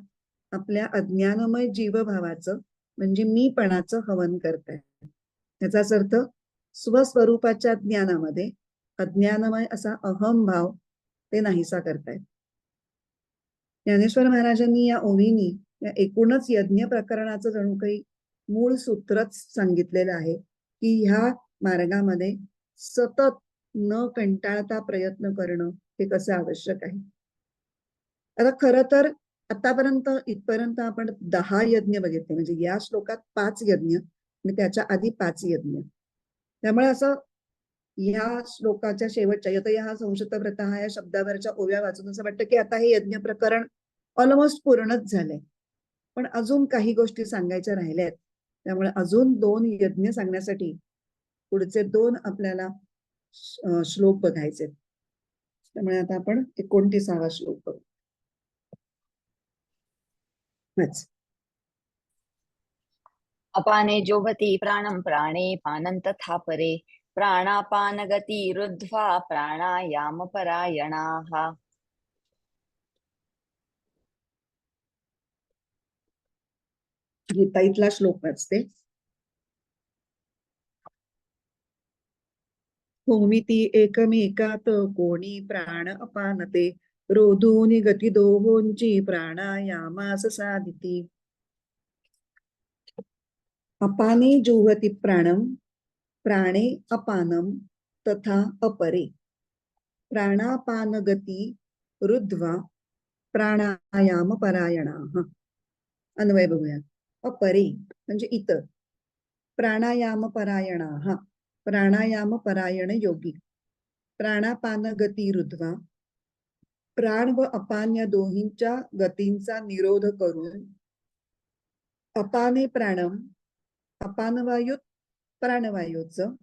आपल्या अज्ञानमय जीवभावाचं म्हणजे मीपणाचं हवन करतायत. याचाच अर्थ स्वस्वरूपाच्या ज्ञानामध्ये अज्ञानमय असा अहमभाव ते नाहीसा करतायत. ज्ञानेश्वर महाराजांनी या ओवीनी या एकूणच यज्ञ प्रकरणाचं जणू काही मूळ सूत्रच सांगितलेलं आहे की ह्या मार्गामध्ये सतत न कंटाळता प्रयत्न करणं हे कसं आवश्यक आहे. आता खरं तर आतापर्यंत इथपर्यंत आपण 10 यज्ञ बघितले, म्हणजे या श्लोकात 5 यज्ञ आणि त्याच्या आधी 5 यज्ञ. त्यामुळे असं या श्लोकाच्या शेवटच्या यतयः संशत व्रतः या शब्दावरच्या ओव्या वाचून असं वाटतं की आता हे यज्ञ प्रकरण ऑलमोस्ट पूर्णच झालंय, पण अजून काही गोष्टी सांगायच्या राहिल्या आहेत. त्यामुळे अजून 2 यज्ञ सांगण्यासाठी पुढचे 2 आपल्याला श्लोक बघायचे. त्यामुळे आता आपण 29वा श्लोक बघू. अपाने जोगति प्राणं प्राणे पानं तथा परे प्राणापान गति रुद्ध्वा प्राणायाम परायणाः. गीताईतला श्लोक वाचते. होमिती एकमेकात कोणी प्राण अपानते रोधूनि गती दोहोंची प्राणायामास साधिती. अपाने जुहति प्राणम प्राणे अपानम तथा अपरे प्राणापान गती रुद्ध्वा प्राणायाम परायणाः. अन्वय बघूया. अपरे म्हणजे इतर, प्राणायाम परायणाः प्राणायाम परायण योगी, प्राणापान गती रुद्ध्वा प्राण व अपान या दोहींच्या गतींचा निरोध करून अपाने प्राणम अपानवायुत प्राणवायूचं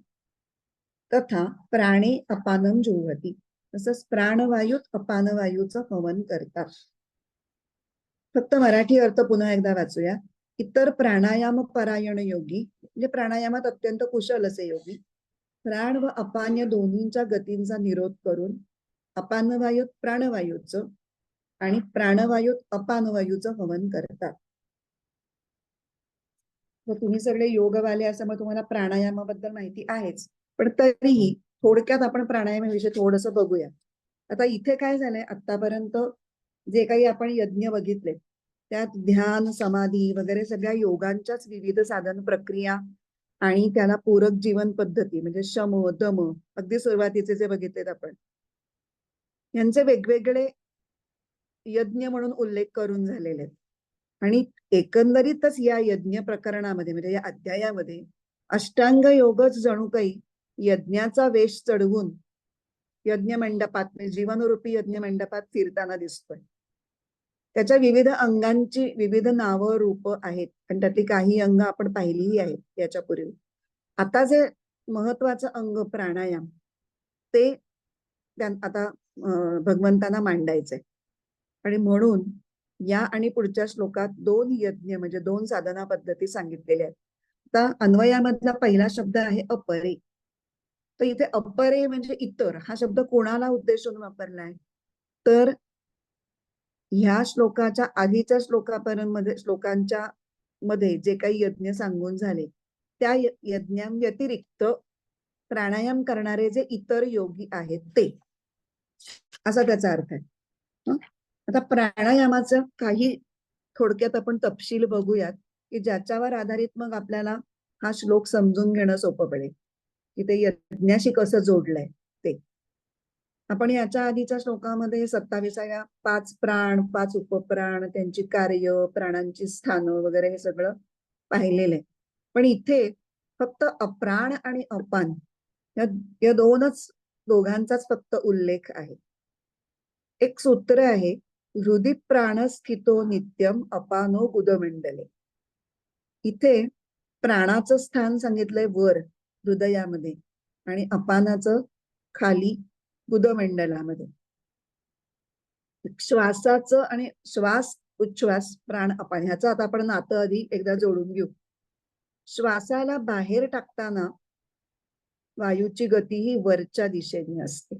तथा प्राणे अपानम जुहती, तसंच प्राणवायूत अपानवायूचं हवन करतात. फक्त मराठी अर्थ पुन्हा एकदा वाचूया. इतर प्राणायाम परायण योगी म्हणजे प्राणायामात अत्यंत कुशल असे योगी प्राण व अपान या दोन्हींच्या गतींचा निरोध करून अपानवायूत प्राणवायूचं आणि प्राणवायूत अपानवायूचं हवन करतात. तुम्ही सगळे योगवाले असल्यामुळे तुम्हाला प्राणायामाबद्दल माहिती आहेच, पण तरीही थोडक्यात आपण प्राणायामाविषयी थोडंसं बघूया. आता इथे काय झालंय, आतापर्यंत जे काही आपण यज्ञ बघितले त्यात ध्यान समाधी वगैरे सगळ्या योगांच्याच विविध साधन प्रक्रिया आणि त्याला पूरक जीवन पद्धती म्हणजे शम दम अगदी सुरुवातीचे जे बघितलेत आपण यांचे वेगवेगळे यज्ञ म्हणून उल्लेख करून झालेले आहेत. आणि एकंदरीतच या यज्ञ प्रकरणामध्ये म्हणजे या अध्यायामध्ये अष्टांग योगच जणू काही यज्ञाचा वेश चढवून यज्ञ मंडपात जीवनरूपी यज्ञ मंडपात फिरताना दिसतोय. त्याच्या विविध अंगांची विविध नावं रूप आहेत आणि त्यातली काही अंग आपण पाहिलीही आहेत याच्यापूर्वी. आता जे महत्वाचं अंग प्राणायाम ते आता भगवंतांना मांडायचंय आणि म्हणून या आणि पुढच्या श्लोकात 2 यज्ञ म्हणजे 2 साधना पद्धती सांगितलेल्या आहेत. आता अन्वयामधला पहिला शब्द आहे अपरे. तर इथे अपरे म्हणजे इतर हा शब्द कोणाला उद्देशून वापरलाय तर ह्या श्लोकाच्या आधीच्या श्लोकांच्या मध्ये जे काही यज्ञ सांगून झाले त्या यज्ञांव्यतिरिक्त प्राणायाम करणारे जे इतर योगी आहेत ते, असा त्याचा अर्थ आहे. आता प्राणायामाचं काही थोडक्यात आपण तपशील बघूयात की ज्याच्यावर आधारित मग आपल्याला हा श्लोक समजून घेणं सोपं पडेल की ते यज्ञाशी कसं जोडलंय ते. आपण याच्या आधीच्या श्लोकामध्ये 27व्या 5 प्राण 5 उपप्राण त्यांची कार्य प्राणांची स्थानं वगैरे हे सगळं पाहिलेलं आहे. पण इथे फक्त अप्राण आणि अपान या दोघांचाच फक्त उल्लेख आहे. एक सूत्र आहे हृदि प्राण स्थितो नित्यम अपानो गुदमंडले. इथे प्राणाचं स्थान सांगितलंय वर हृदयामध्ये आणि अपानाचं खाली गुदमंडलामध्ये. श्वासाचं आणि श्वास उच्छ्वास प्राण अपान ह्याचं आता आपण नातं आधी एकदा जोडून घेऊ. श्वासाला बाहेर टाकताना वायूची गती ही वरच्या दिशेने असते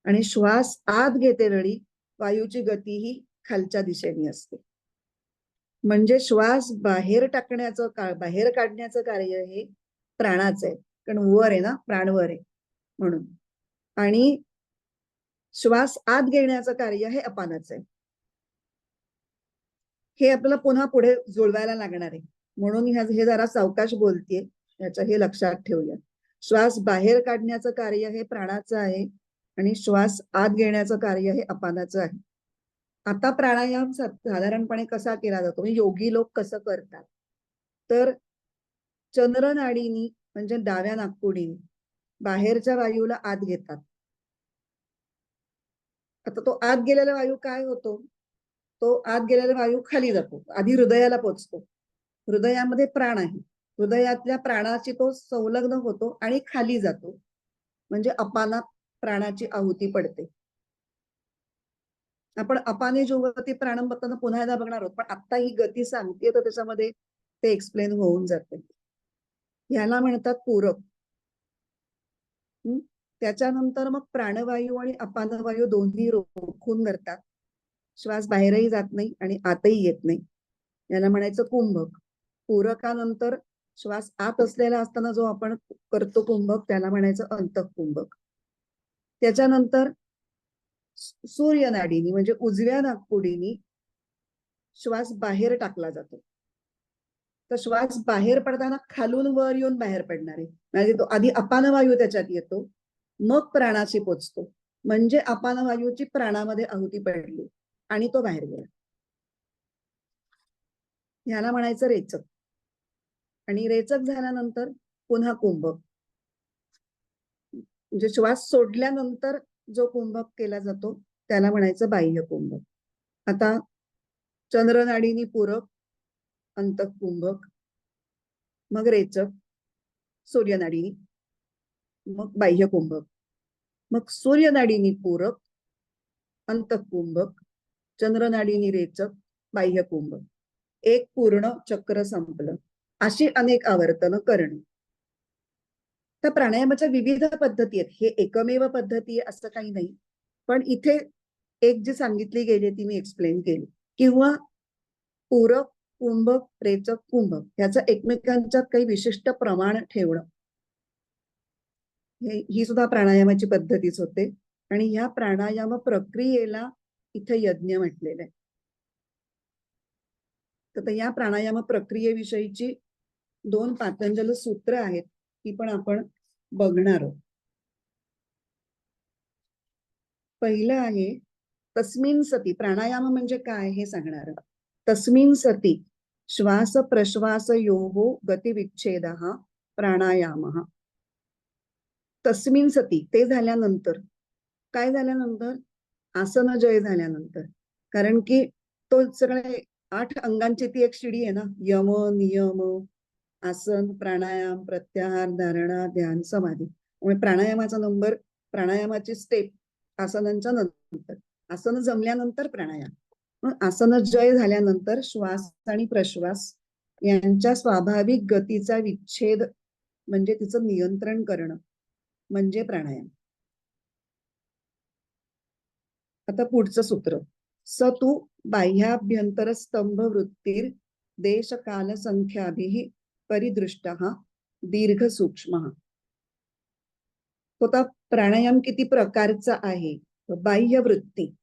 आणि श्वास आत घेते वेळी वायूची गती ही खालच्या दिशेने असते. म्हणजे श्वास बाहेर बाहेर काढण्याचं कार्य हे प्राणाचं आहे, कारण वर आहे ना, प्राणवर आहे म्हणून. आणि श्वास आत घेण्याचं कार्य हे अपानाचं आहे. हे आपल्याला पुन्हा पुढे जुळवायला लागणार आहे, म्हणून हे जरा सावकाश बोलतेय, याचं हे लक्षात ठेवूया. श्वास बाहेर काढण्याचं कार्य हे प्राणाचं आहे आणि श्वास आत घेण्याचं कार्य हे अपानाचं आहे. आता प्राणायाम साधारणपणे कसा केला जातो, योगी लोक कसं करतात तर चंद्रनाडीनी म्हणजे डाव्या नाकपुडीने बाहेरच्या वायूला आत घेतात. आता तो आत गेलेला वायू काय होतो? तो आत गेलेला वायू खाली जातो, आधी हृदयाला पोचतो. हृदयामध्ये प्राण आहे, हृदयातल्या प्राणाची तो संलग्न होतो आणि खाली जातो, म्हणजे अपानात प्राणाची आहुती पडते. आपण अपाने जोगती प्राणम बघताना पुन्हा एकदा बघणार आहोत, पण आता ही गती सांगते तर त्याच्यामध्ये ते एक्सप्लेन होऊन जाते. ह्याला म्हणतात पूरक. त्याच्यानंतर मग प्राणवायू आणि अपानवायू दोन्ही रोखून धरतात. श्वास बाहेरही जात नाही आणि आतही येत नाही, याला म्हणायचं कुंभक. पूरकानंतर श्वास आत असलेला असताना जो आपण करतो कुंभक, त्याला म्हणायचं अंतःकुंभक. त्याच्यानंतर सूर्यनाडीनी म्हणजे उजव्या नाकपुडीनी श्वास बाहेर टाकला जातो. तर श्वास बाहेर पडताना खालून वर येऊन बाहेर पडणार आहे, म्हणजे तो आधी अपानवायू त्याच्यात येतो, मग प्राणाशी पोचतो, म्हणजे अपानवायूची प्राणामध्ये आहुती पडली आणि तो बाहेर गेला. ह्याला म्हणायचं रेचक. आणि रेचक झाल्यानंतर पुन्हा कुंभक, म्हणजे श्वास सोडल्यानंतर जो कुंभक केला जातो त्याला म्हणायचं बाह्य कुंभक. आता चंद्रनाडीनी पूरक, अंतःकुंभक, मग रेचक, सूर्यनाडीनी, मग बाह्य कुंभक, मग सूर्यनाडीनी पूरक, अंतःकुंभक, चंद्रनाडीनी रेचक, बाह्य कुंभक. एक पूर्ण चक्र संपलं. अशी अनेक आवर्तन करणे. तर प्राणायामाच्या विविध पद्धती आहेत, हे एकमेव पद्धती आहे असं काही नाही, पण इथे एक जी सांगितली गेली ती मी एक्सप्लेन केली. किंवा पूरक, कुंभक, रेचक, कुंभक ह्याचं एकमेकांच्यात काही विशिष्ट प्रमाण ठेवणं, ही सुद्धा प्राणायामाची पद्धतीच होते. आणि ह्या प्राणायाम प्रक्रियेला इथे यज्ञ म्हटलेलं आहे. तर या प्राणायाम प्रक्रियेविषयीची 2 पातंजल सूत्र आहेत, ती पण आपण बघणार आहोत. पहिलं आहे तस्मिन सती. प्राणायाम म्हणजे काय हे सांगणार. तस्मिन सती श्वास प्रश्वास योहो गतिविच्छेद प्राणायाम. तस्मिन सती, ते झाल्यानंतर. काय झाल्यानंतर? आसन जय झाल्यानंतर. कारण की तो सगळे 8 अंगांची ती एक शिडी आहे ना, यम नियम आसन प्राणायाम प्रत्याहार धारणा ध्यान समाधी. त्यामुळे प्राणायामाचा नंबर, प्राणायामाची स्टेप आसनांच्या नंतर, आसन जमल्यानंतर प्राणायाम. मग आसन जय झाल्यानंतर श्वास आणि प्रश्वास यांच्या स्वाभाविक गतीचा विच्छेद म्हणजे तिचं नियंत्रण करणं म्हणजे प्राणायाम. आता पुढचं सूत्र. स तू बाह्याभ्यंतर स्तंभ वृत्तीर देश काल संख्याभिः परिदृष्टः दीर्घ सूक्ष्म. आता प्राणायाम किती प्रकारचा आहे? बाह्य वृत्ती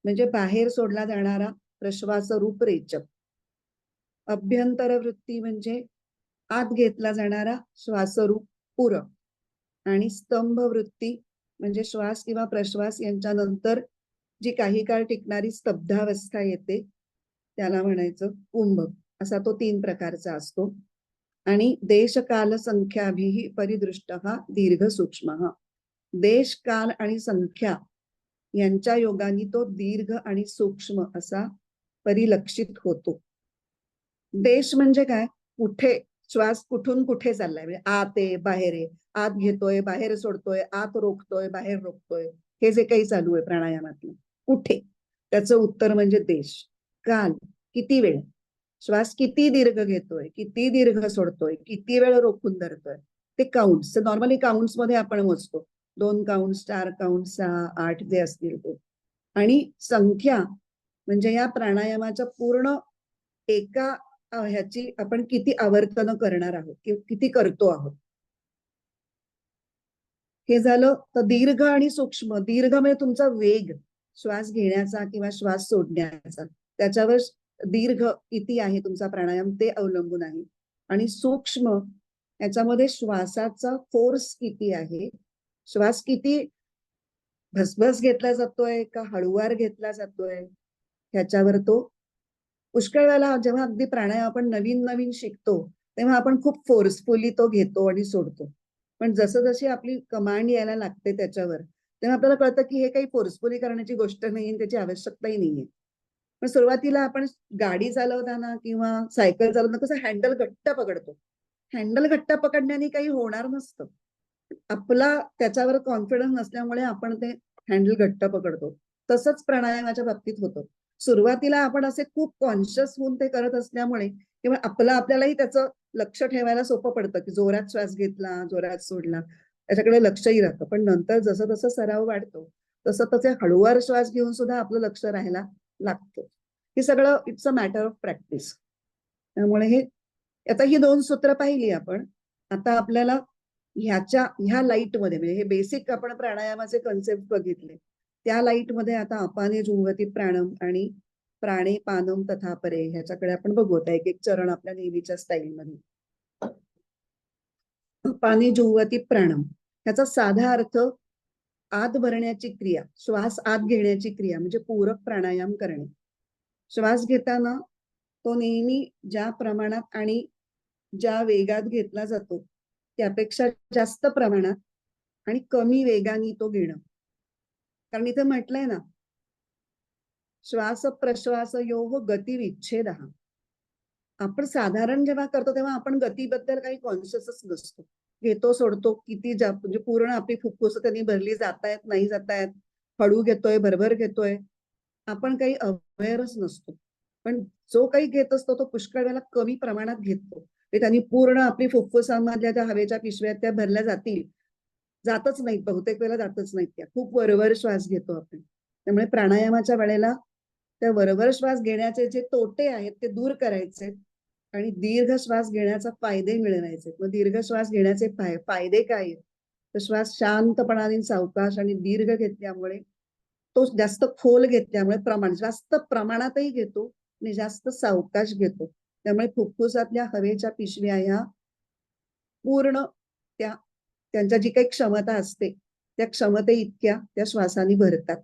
म्हणजे बाहेर सोडला जाणारा प्रश्वास रूप रेचक. अभ्यंतर वृत्ती म्हणजे आत घेतला जाणारा श्वासरूप पूरक. आणि स्तंभ वृत्ती म्हणजे श्वास किंवा प्रश्वास यांच्यानंतर जी काही काळ टिकणारी स्तब्धावस्था येते त्याला म्हणायचं कुंभक. असा तो 3 प्रकारचा असतो. आणि देश काल संख्याभिः परिदृष्टः दीर्घ सूक्ष्म. देश काल आणि संख्या यांच्या योगाने तो दीर्घ आणि सूक्ष्म असा परिलक्षित होतो. देश म्हणजे काय? कुठे श्वास कुठून कुठे चाललाय, म्हणजे आत आहे बाहेर आहे, आत घेतोय बाहेर सोडतोय, आत रोखतोय बाहेर रोखतोय, हे जे काही चालू आहे प्राणायामातलं, कुठे, त्याचं उत्तर म्हणजे देश. काल, किती वेळ श्वास किती दीर्घ घेतोय, किती दीर्घ सोडतोय, किती वेळ रोखून धरतोय, ते काउंट्स. नॉर्मली काउंट्स मध्ये आपण मोजतो, 2 काउंट्स 4 काउंट्स 6 8 जे असतील ते. आणि संख्या म्हणजे या प्राणायामाच्या पूर्ण एका ह्याची आपण किती आवर्तन करणार आहोत किंवा किती करतो आहोत. हे झालं. तर दीर्घ आणि सूक्ष्म. दीर्घ म्हणजे तुमचा वेग श्वास घेण्याचा किंवा श्वास सोडण्याचा, त्याच्यावर दीर्घ किती आहे तुमचा प्राणायाम ते अवलंबून आहे. आणि सूक्ष्म याच्यामध्ये श्वासाचा फोर्स किती आहे, श्वास किती भसभस घेतला जातोय का हळुवार घेतला जातोय ह्याच्यावर तो. पुष्कळ वेळेला जेव्हा अगदी प्राणायाम आपण नवीन नवीन शिकतो तेव्हा आपण खूप फोर्सफुली तो घेतो आणि सोडतो. पण जसं जशी आपली कमांड यायला लागते त्याच्यावर, तेव्हा आपल्याला कळतं की हे काही फोर्सफुली करण्याची गोष्ट नाही आणि त्याची आवश्यकताही नाहीये. पण सुरुवातीला आपण गाडी चालवताना किंवा सायकल चालवताना कसं हँडल घट्ट पकडतो. हँडल घट्ट पकडण्याने काही होणार नसतं. आपला त्याच्यावर कॉन्फिडन्स नसल्यामुळे आपण ते हँडल घट्ट पकडतो. तसंच प्राणायामाच्या बाबतीत होतं. सुरुवातीला आपण असे खूप कॉन्शियस होऊन ते करत असल्यामुळे किंवा आपल्यालाही त्याचं लक्ष ठेवायला सोपं पडतं की जोरात श्वास घेतला, जोरात सोडला, त्याच्याकडे लक्षही राहतं. पण नंतर जसं जसं सराव वाढतो तसं तसे हळूवार श्वास घेऊन सुद्धा आपलं लक्ष राहायला लागतं. हे सगळं it's a matter of practice. त्यामुळे आता ही 2 सूत्र पाहिली आपण. आता आपल्याला ह्या लाईटमध्ये म्हणजे हे बेसिक आपण प्राणायामाचे कन्सेप्ट बघितले. त्या लाईटमध्ये आता अपाने जुह्वति प्राणम आणि प्राणे पानम तथा परे ह्याच्याकडे आपण बघू. आता एक एक चरण आपल्या नेहमीच्या स्टाईलमध्ये. अपाने जुह्वति प्राणम ह्याचा साधा अर्थ आत भरण्याची क्रिया, श्वास आत घेण्याची क्रिया म्हणजे पूरक प्राणायाम करणे. श्वास घेताना तो नेहमी ज्या प्रमाणात आणि ज्या वेगात घेतला जातो त्यापेक्षा जास्त प्रमाणात आणि कमी वेगाने तो घेणं. कारण इथे म्हटलंय ना, श्वास प्रश्वास योः गती विच्छेद. आपण साधारण जेव्हा करतो तेव्हा आपण गतीबद्दल काही कॉन्शियसच नसतो. घेतो सोडतो किती म्हणजे पूर्ण आपली फुफ्फुस त्यांनी भरली जातायत नाही जातायत, हळू घेतोय भरभर घेतोय, आपण काही अवेअरच नसतो. पण जो काही घेत असतो तो पुष्कळ वेळेला कमी प्रमाणात घेतो. ते त्यांनी पूर्ण आपली फुफ्फुसांमधल्या त्या हवेच्या पिशव्या त्या भरल्या जातील, जातच नाहीत, बहुतेक वेळेला जातच नाहीत त्या. खूप वरवर श्वास घेतो आपण. त्यामुळे प्राणायामाच्या वेळेला त्या वरवर श्वास घेण्याचे जे तोटे आहेत ते दूर करायचे आणि दीर्घ श्वास घेण्याचा फायदे मिळवायचे. मग दीर्घ श्वास घेण्याचे फायदे काय आहेत? तर श्वास शांतपणाने सावकाश आणि दीर्घ घेतल्यामुळे, तो जास्त खोल घेतल्यामुळे जास्त प्रमाणातही घेतो आणि जास्त सावकाश घेतो. त्यामुळे फुफ्फुसातल्या हवेच्या पिशव्या ह्या पूर्ण त्यांच्या जी काही क्षमता असते त्या क्षमते इतक्या त्या श्वासाने भरतात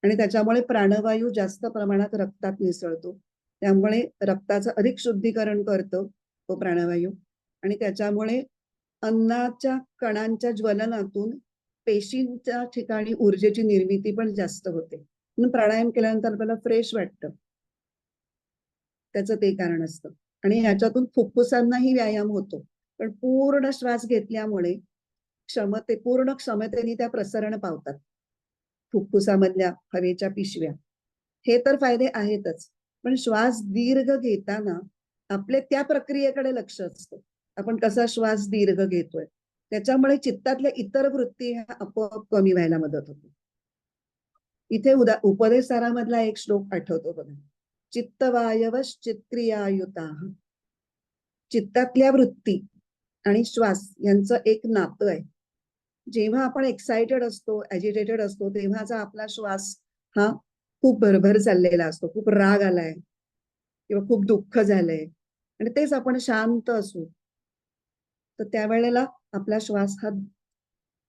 आणि त्याच्यामुळे प्राणवायू जास्त प्रमाणात रक्तात मिसळतो. त्यामुळे रक्ताचं अधिक शुद्धीकरण करतो तो प्राणवायू आणि त्याच्यामुळे अन्नाच्या कणांच्या ज्वलनातून पेशींच्या ठिकाणी ऊर्जेची निर्मिती पण जास्त होते. म्हणून प्राणायाम केल्यानंतर आपल्याला फ्रेश वाटतं. त्याचं ते कारण असतं आणि ह्याच्यातून फुफ्फुसांनाही व्यायाम होतो. पण पूर्ण श्वास घेतल्यामुळे पूर्ण क्षमतेने त्या प्रसरण पावतात फुफ्फुसामधल्या हवेच्या पिशव्या. हे तर फायदे आहेतच, पण श्वास दीर्घ घेताना आपले त्या प्रक्रियेकडे लक्ष असतं. आपण कसा श्वास दीर्घ घेतोय त्याच्यामुळे चित्तातल्या इतर वृत्ती ह्या आपोआप कमी व्हायला मदत होते. इथे उपदेश सारामधला एक श्लोक आठवतो बघा. चित्तवायवश्चित्क्रियायुता. चित्तातल्या वृत्ती आणि श्वास यांचं एक नातं आहे. जेव्हा आपण एक्साइटेड असतो, ऍजिटेटेड असतो, तेव्हाचा आपला श्वास हा खूप भरभर चाललेला असतो. खूप राग आलाय किंवा खूप दुःख झालंय आणि तेच आपण शांत असू तर त्यावेळेला आपला श्वास हा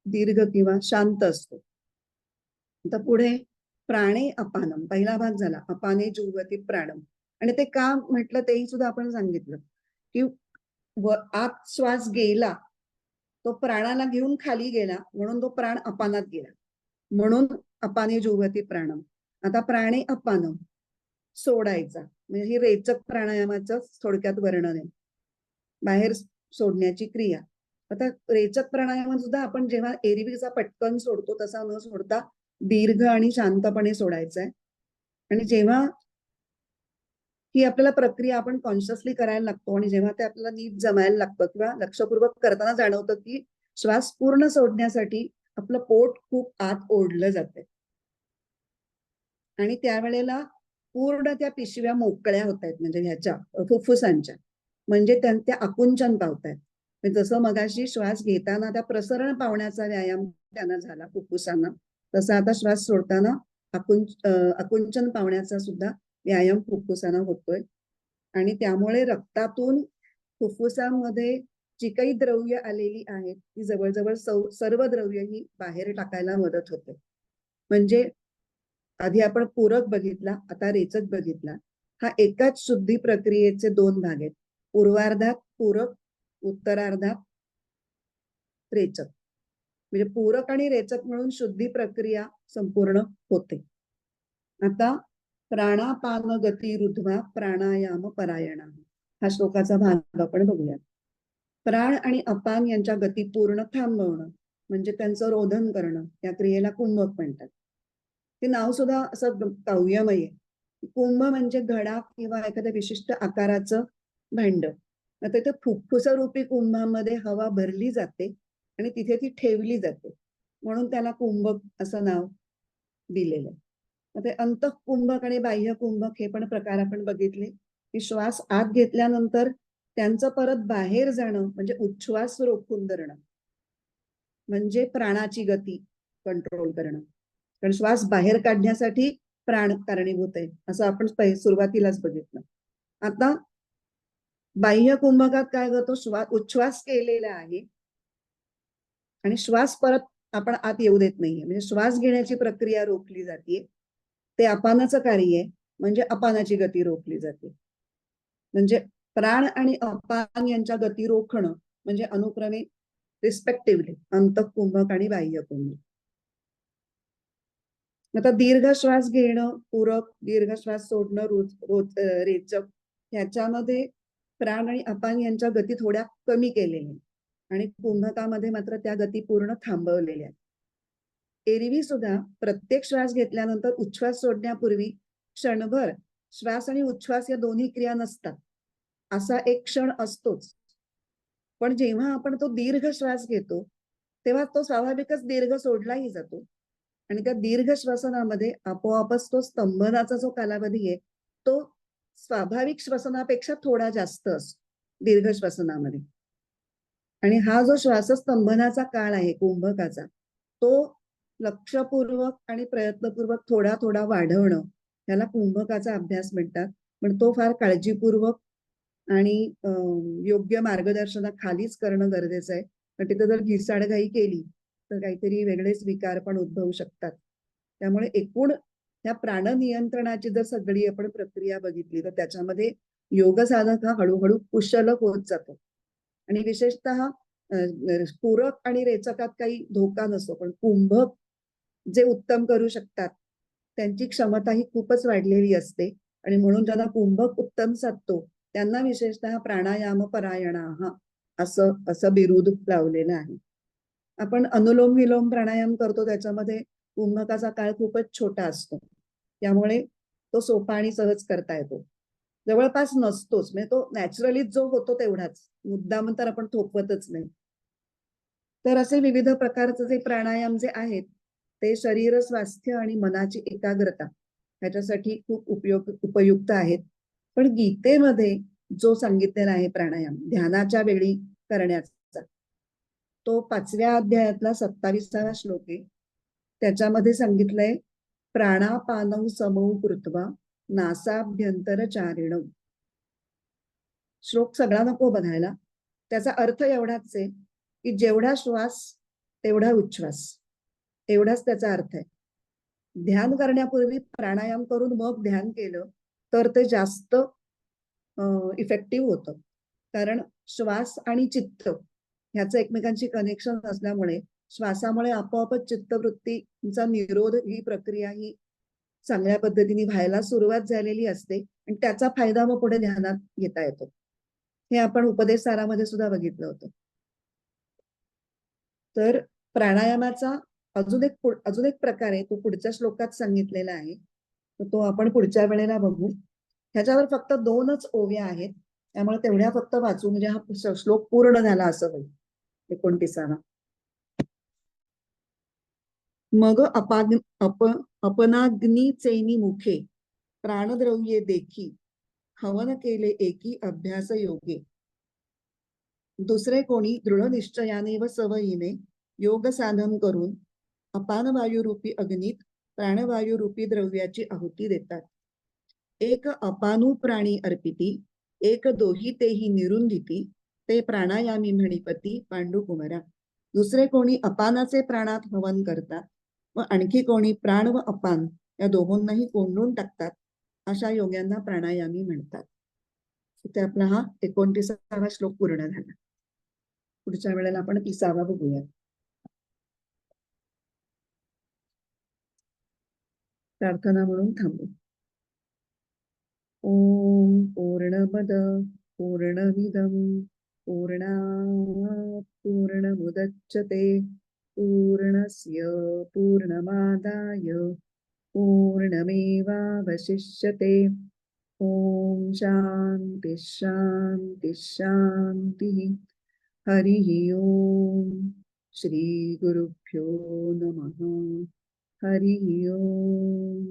दीर्घ किंवा शांत असतो. आता पुढे प्राणे अपानम पहिला भाग झाला. अपाने जुह्वति प्राणम आणि ते का म्हटलं तेही सुद्धा आपण सांगितलं की आत श्वास गेला तो प्राणाला घेऊन खाली गेला म्हणून तो प्राण अपानात गेला, म्हणून अपाने जुह्वति प्राणम. आता प्राणे अपानम सोडायचा म्हणजे ही रेचक प्राणायामाचं थोडक्यात वर्णन आहे. बाहेर सोडण्याची क्रिया. आता रेचक प्राणायामात सुद्धा आपण जेव्हा एरवीचा पटकन सोडतो तसा न सोडता दीर्घ आणि शांतपणे सोडायचा आहे. आणि जेव्हा ही आपल्याला प्रक्रिया आपण कॉन्शियसली करायला लागतो आणि जेव्हा ते आपल्याला नीट जमायला लागतं किंवा लक्षपूर्वक करताना जाणवतं की श्वास पूर्ण सोडण्यासाठी आपलं पोट खूप आत ओढलं जाते आणि त्यावेळेला पूर्ण त्या पिशव्या मोकळ्या होत आहेत म्हणजे ह्याच्या फुफ्फुसांच्या, म्हणजे त्या आकुंचन पावतायत. जसं मगाशी श्वास घेताना त्या प्रसरण पावण्याचा व्यायाम त्यांना झाला फुफ्फुसांना, तसा आता श्वास सोडताना आकुंचन पावण्याचा सुद्धा व्यायाम फुफ्फुसांना होतोय आणि त्यामुळे रक्तातून फुफ्फुसांमध्ये जी काही द्रव्य आलेली आहेत ती जवळजवळ सर्व द्रव्य ही बाहेर टाकायला मदत होते. म्हणजे आधी आपण पूरक बघितला, आता रेचक बघितला. हा एकाच शुद्धी प्रक्रियेचे 2 भाग आहेत. पूर्वार्धात पूरक, उत्तरार्धात रेचक. म्हणजे पूरक आणि रेचक म्हणून शुद्धी प्रक्रिया संपूर्ण होते. आता प्राणापान गती रुध्वा प्राणायाम परायणा हा श्लोकाचा भाग आपण बघूया. प्राण आणि अपान यांच्या गती पूर्ण थांबवणं म्हणजे त्यांचं रोधन करणं, या क्रियेला कुंभक म्हणतात. ते नाव सुद्धा असं काव्यमय आहे. कुंभ म्हणजे घडा किंवा एखाद्या विशिष्ट आकाराचं भांड. आता इथे फुफ्फुसरूपी कुंभामध्ये हवा भरली जाते आणि तिथे ती ठेवली जाते, म्हणून त्याला कुंभक असं नाव दिलेलं आहे. ते अंतःकुंभक आणि बाह्य कुंभक हे पण प्रकार आपण बघितले की श्वास आत घेतल्यानंतर त्यांचं परत बाहेर जाणं म्हणजे उच्छ्वास रोखून धरणं, म्हणजे प्राणाची गती कंट्रोल करणं. कारण श्वास बाहेर काढण्यासाठी प्राण कारणीभूत आहे असं आपण सुरुवातीलाच बघितलं. आता बाह्य कुंभकात काय करतो, उच्छ्वास केलेला आहे आणि श्वास परत आपण आत येऊ देत नाहीये, म्हणजे श्वास घेण्याची प्रक्रिया रोखली जाते. ते अपानाचं कार्य आहे, म्हणजे अपानाची गती रोखली जाते. म्हणजे प्राण आणि अपान यांच्या गती रोखणं म्हणजे अनुक्रमे रिस्पेक्टिव्हली अंतःकुंभक आणि बाह्य कुंभक. आता दीर्घ श्वास घेणं पूरक, दीर्घ श्वास सोडणं रेचक, ह्याच्यामध्ये प्राण आणि अपान यांच्या गती थोड्या कमी केलेल्या आणि कुंभकामध्ये मात्र त्या गती पूर्ण थांबवलेल्या. एरवी सुद्धा प्रत्येक श्वास घेतल्यानंतर उच्छ्वास सोडण्यापूर्वी क्षणभर श्वास आणि उच्छ्वास या दोन्ही क्रिया नसतात, असा एक क्षण असतोच. पण जेव्हा आपण तो दीर्घ श्वास घेतो तेव्हा तो स्वाभाविकच दीर्घ सोडलाही जातो आणि त्या दीर्घ श्वसनामध्ये आपोआपच तो स्तंभनाचा जो कालावधी आहे तो स्वाभाविक श्वसनापेक्षा थोडा जास्त असतो दीर्घ श्वसनामध्ये. आणि हा जो श्वासस्तंभनाचा काळ आहे कुंभकाचा, तो लक्षपूर्वक आणि प्रयत्नपूर्वक थोडा थोडा वाढवणं याला कुंभकाचा अभ्यास म्हणतात. पण तो फार काळजीपूर्वक आणि योग्य मार्गदर्शनाखालीच करणं गरजेचं आहे. पण तिथे जर घिसाडघाई केली तर काहीतरी वेगळेच विकार पण उद्भवू शकतात. त्यामुळे एकूण ह्या प्राणनियंत्रणाची जर सगळी आपण प्रक्रिया बघितली तर त्याच्यामध्ये योग साधक हा हळूहळू कुशल होत जातो. आणि विशेषतः पूरक आणि रेचकात काही धोका नसतो, पण कुंभक जे उत्तम करू शकतात त्यांची क्षमता ही खूपच वाढलेली असते. आणि म्हणून ज्यांना कुंभक उत्तम साधतो त्यांना विशेषतः प्राणायाम परायणा हा असं बिरुद लावलेलं आहे. आपण अनुलोम विलोम प्राणायाम करतो त्याच्यामध्ये कुंभकाचा काळ खूपच छोटा असतो, त्यामुळे तो सोपा आणि सहज करता येतो. जवळपास नसतोच, म्हणजे तो नॅचरलीच जो होतो तेवढाच, मुद्दाम तर आपण थोपवतच नाही. तर असे विविध प्रकारचे जे प्राणायाम जे आहेत ते शरीर स्वास्थ्य आणि मनाची एकाग्रता ह्याच्यासाठी खूप उपयुक्त आहेत. पण गीतेमध्ये जो सांगितलेला आहे प्राणायाम ध्यानाच्या वेळी करण्याचा, तो 5व्या अध्यायातला 27वा श्लोक आहे. त्याच्यामध्ये सांगितलंय प्राणापानौ समौ कृत्वा नासाभ्यंतर चारिणौ. श्लोक सगळा नको बघायला, त्याचा अर्थ एवढाच आहे की जेवढा श्वास तेवढा उच्छ्वास, एवढाच त्याचा अर्थ आहे. ध्यान करण्यापूर्वी प्राणायाम करून मग ध्यान केलं तर ते जास्त इफेक्टिव्ह होतं. कारण श्वास आणि चित्त ह्याचं एकमेकांची कनेक्शन असल्यामुळे श्वासामुळे आपोआपच चित्तवृत्तीचा निरोध ही प्रक्रिया ही चांगल्या पद्धतीने व्हायला सुरुवात झालेली असते आणि त्याचा फायदा मग पुढे ध्यानात घेता येतो. हे आपण उपदेश सारामध्ये सुद्धा बघितलं होतं. तर प्राणायामाचा अजून एक प्रकार आहे, तो पुढच्या श्लोकात सांगितलेला आहे, तो आपण पुढच्या वेळेला बघू. ह्याच्यावर फक्त 2च ओव्या आहेत, त्यामुळे तेवढ्या फक्त वाचू, म्हणजे हा श्लोक पूर्ण झाला असं होईल. 29वा. मग अपनाग्नीचेनी मुखे प्राणद्रव्ये देखी हवन केले एकी अभ्यास योगे. दुसरे कोणी दृढ निश्चयाने व सवयीने योग साधन करून अपानवायुरूपी अग्नीत प्राणवायुरूपी द्रव्याची आहुती देतात. एक अपानु प्राणी अर्पिती, एक दोही तेही निरुंदिती, ते प्राणायामी म्हणीपती पांडुकुमारा. दुसरे कोणी अपानाचे प्राणात हवन करतात व आणखी कोणी प्राण व अपान या दोहोंनाही कोंडून टाकतात, अशा योग्यांना प्राणायामी म्हणतात. इथे आपला हा 29वा श्लोक पूर्ण झाला. पुढच्या वेळेला आपण 30वा बघूया. प्रार्थना म्हणून थांबू. ओम पूर्णमद पूर्णमिदं पूर्णात् पूर्णमुदच्यते पूर्णस्य पूर्णमादाय पूर्णमेवावशिष्यते. ओम शांती शांती शांती. हरिः ओम. श्री गुरुभ्यो नमः. हरिः ओम.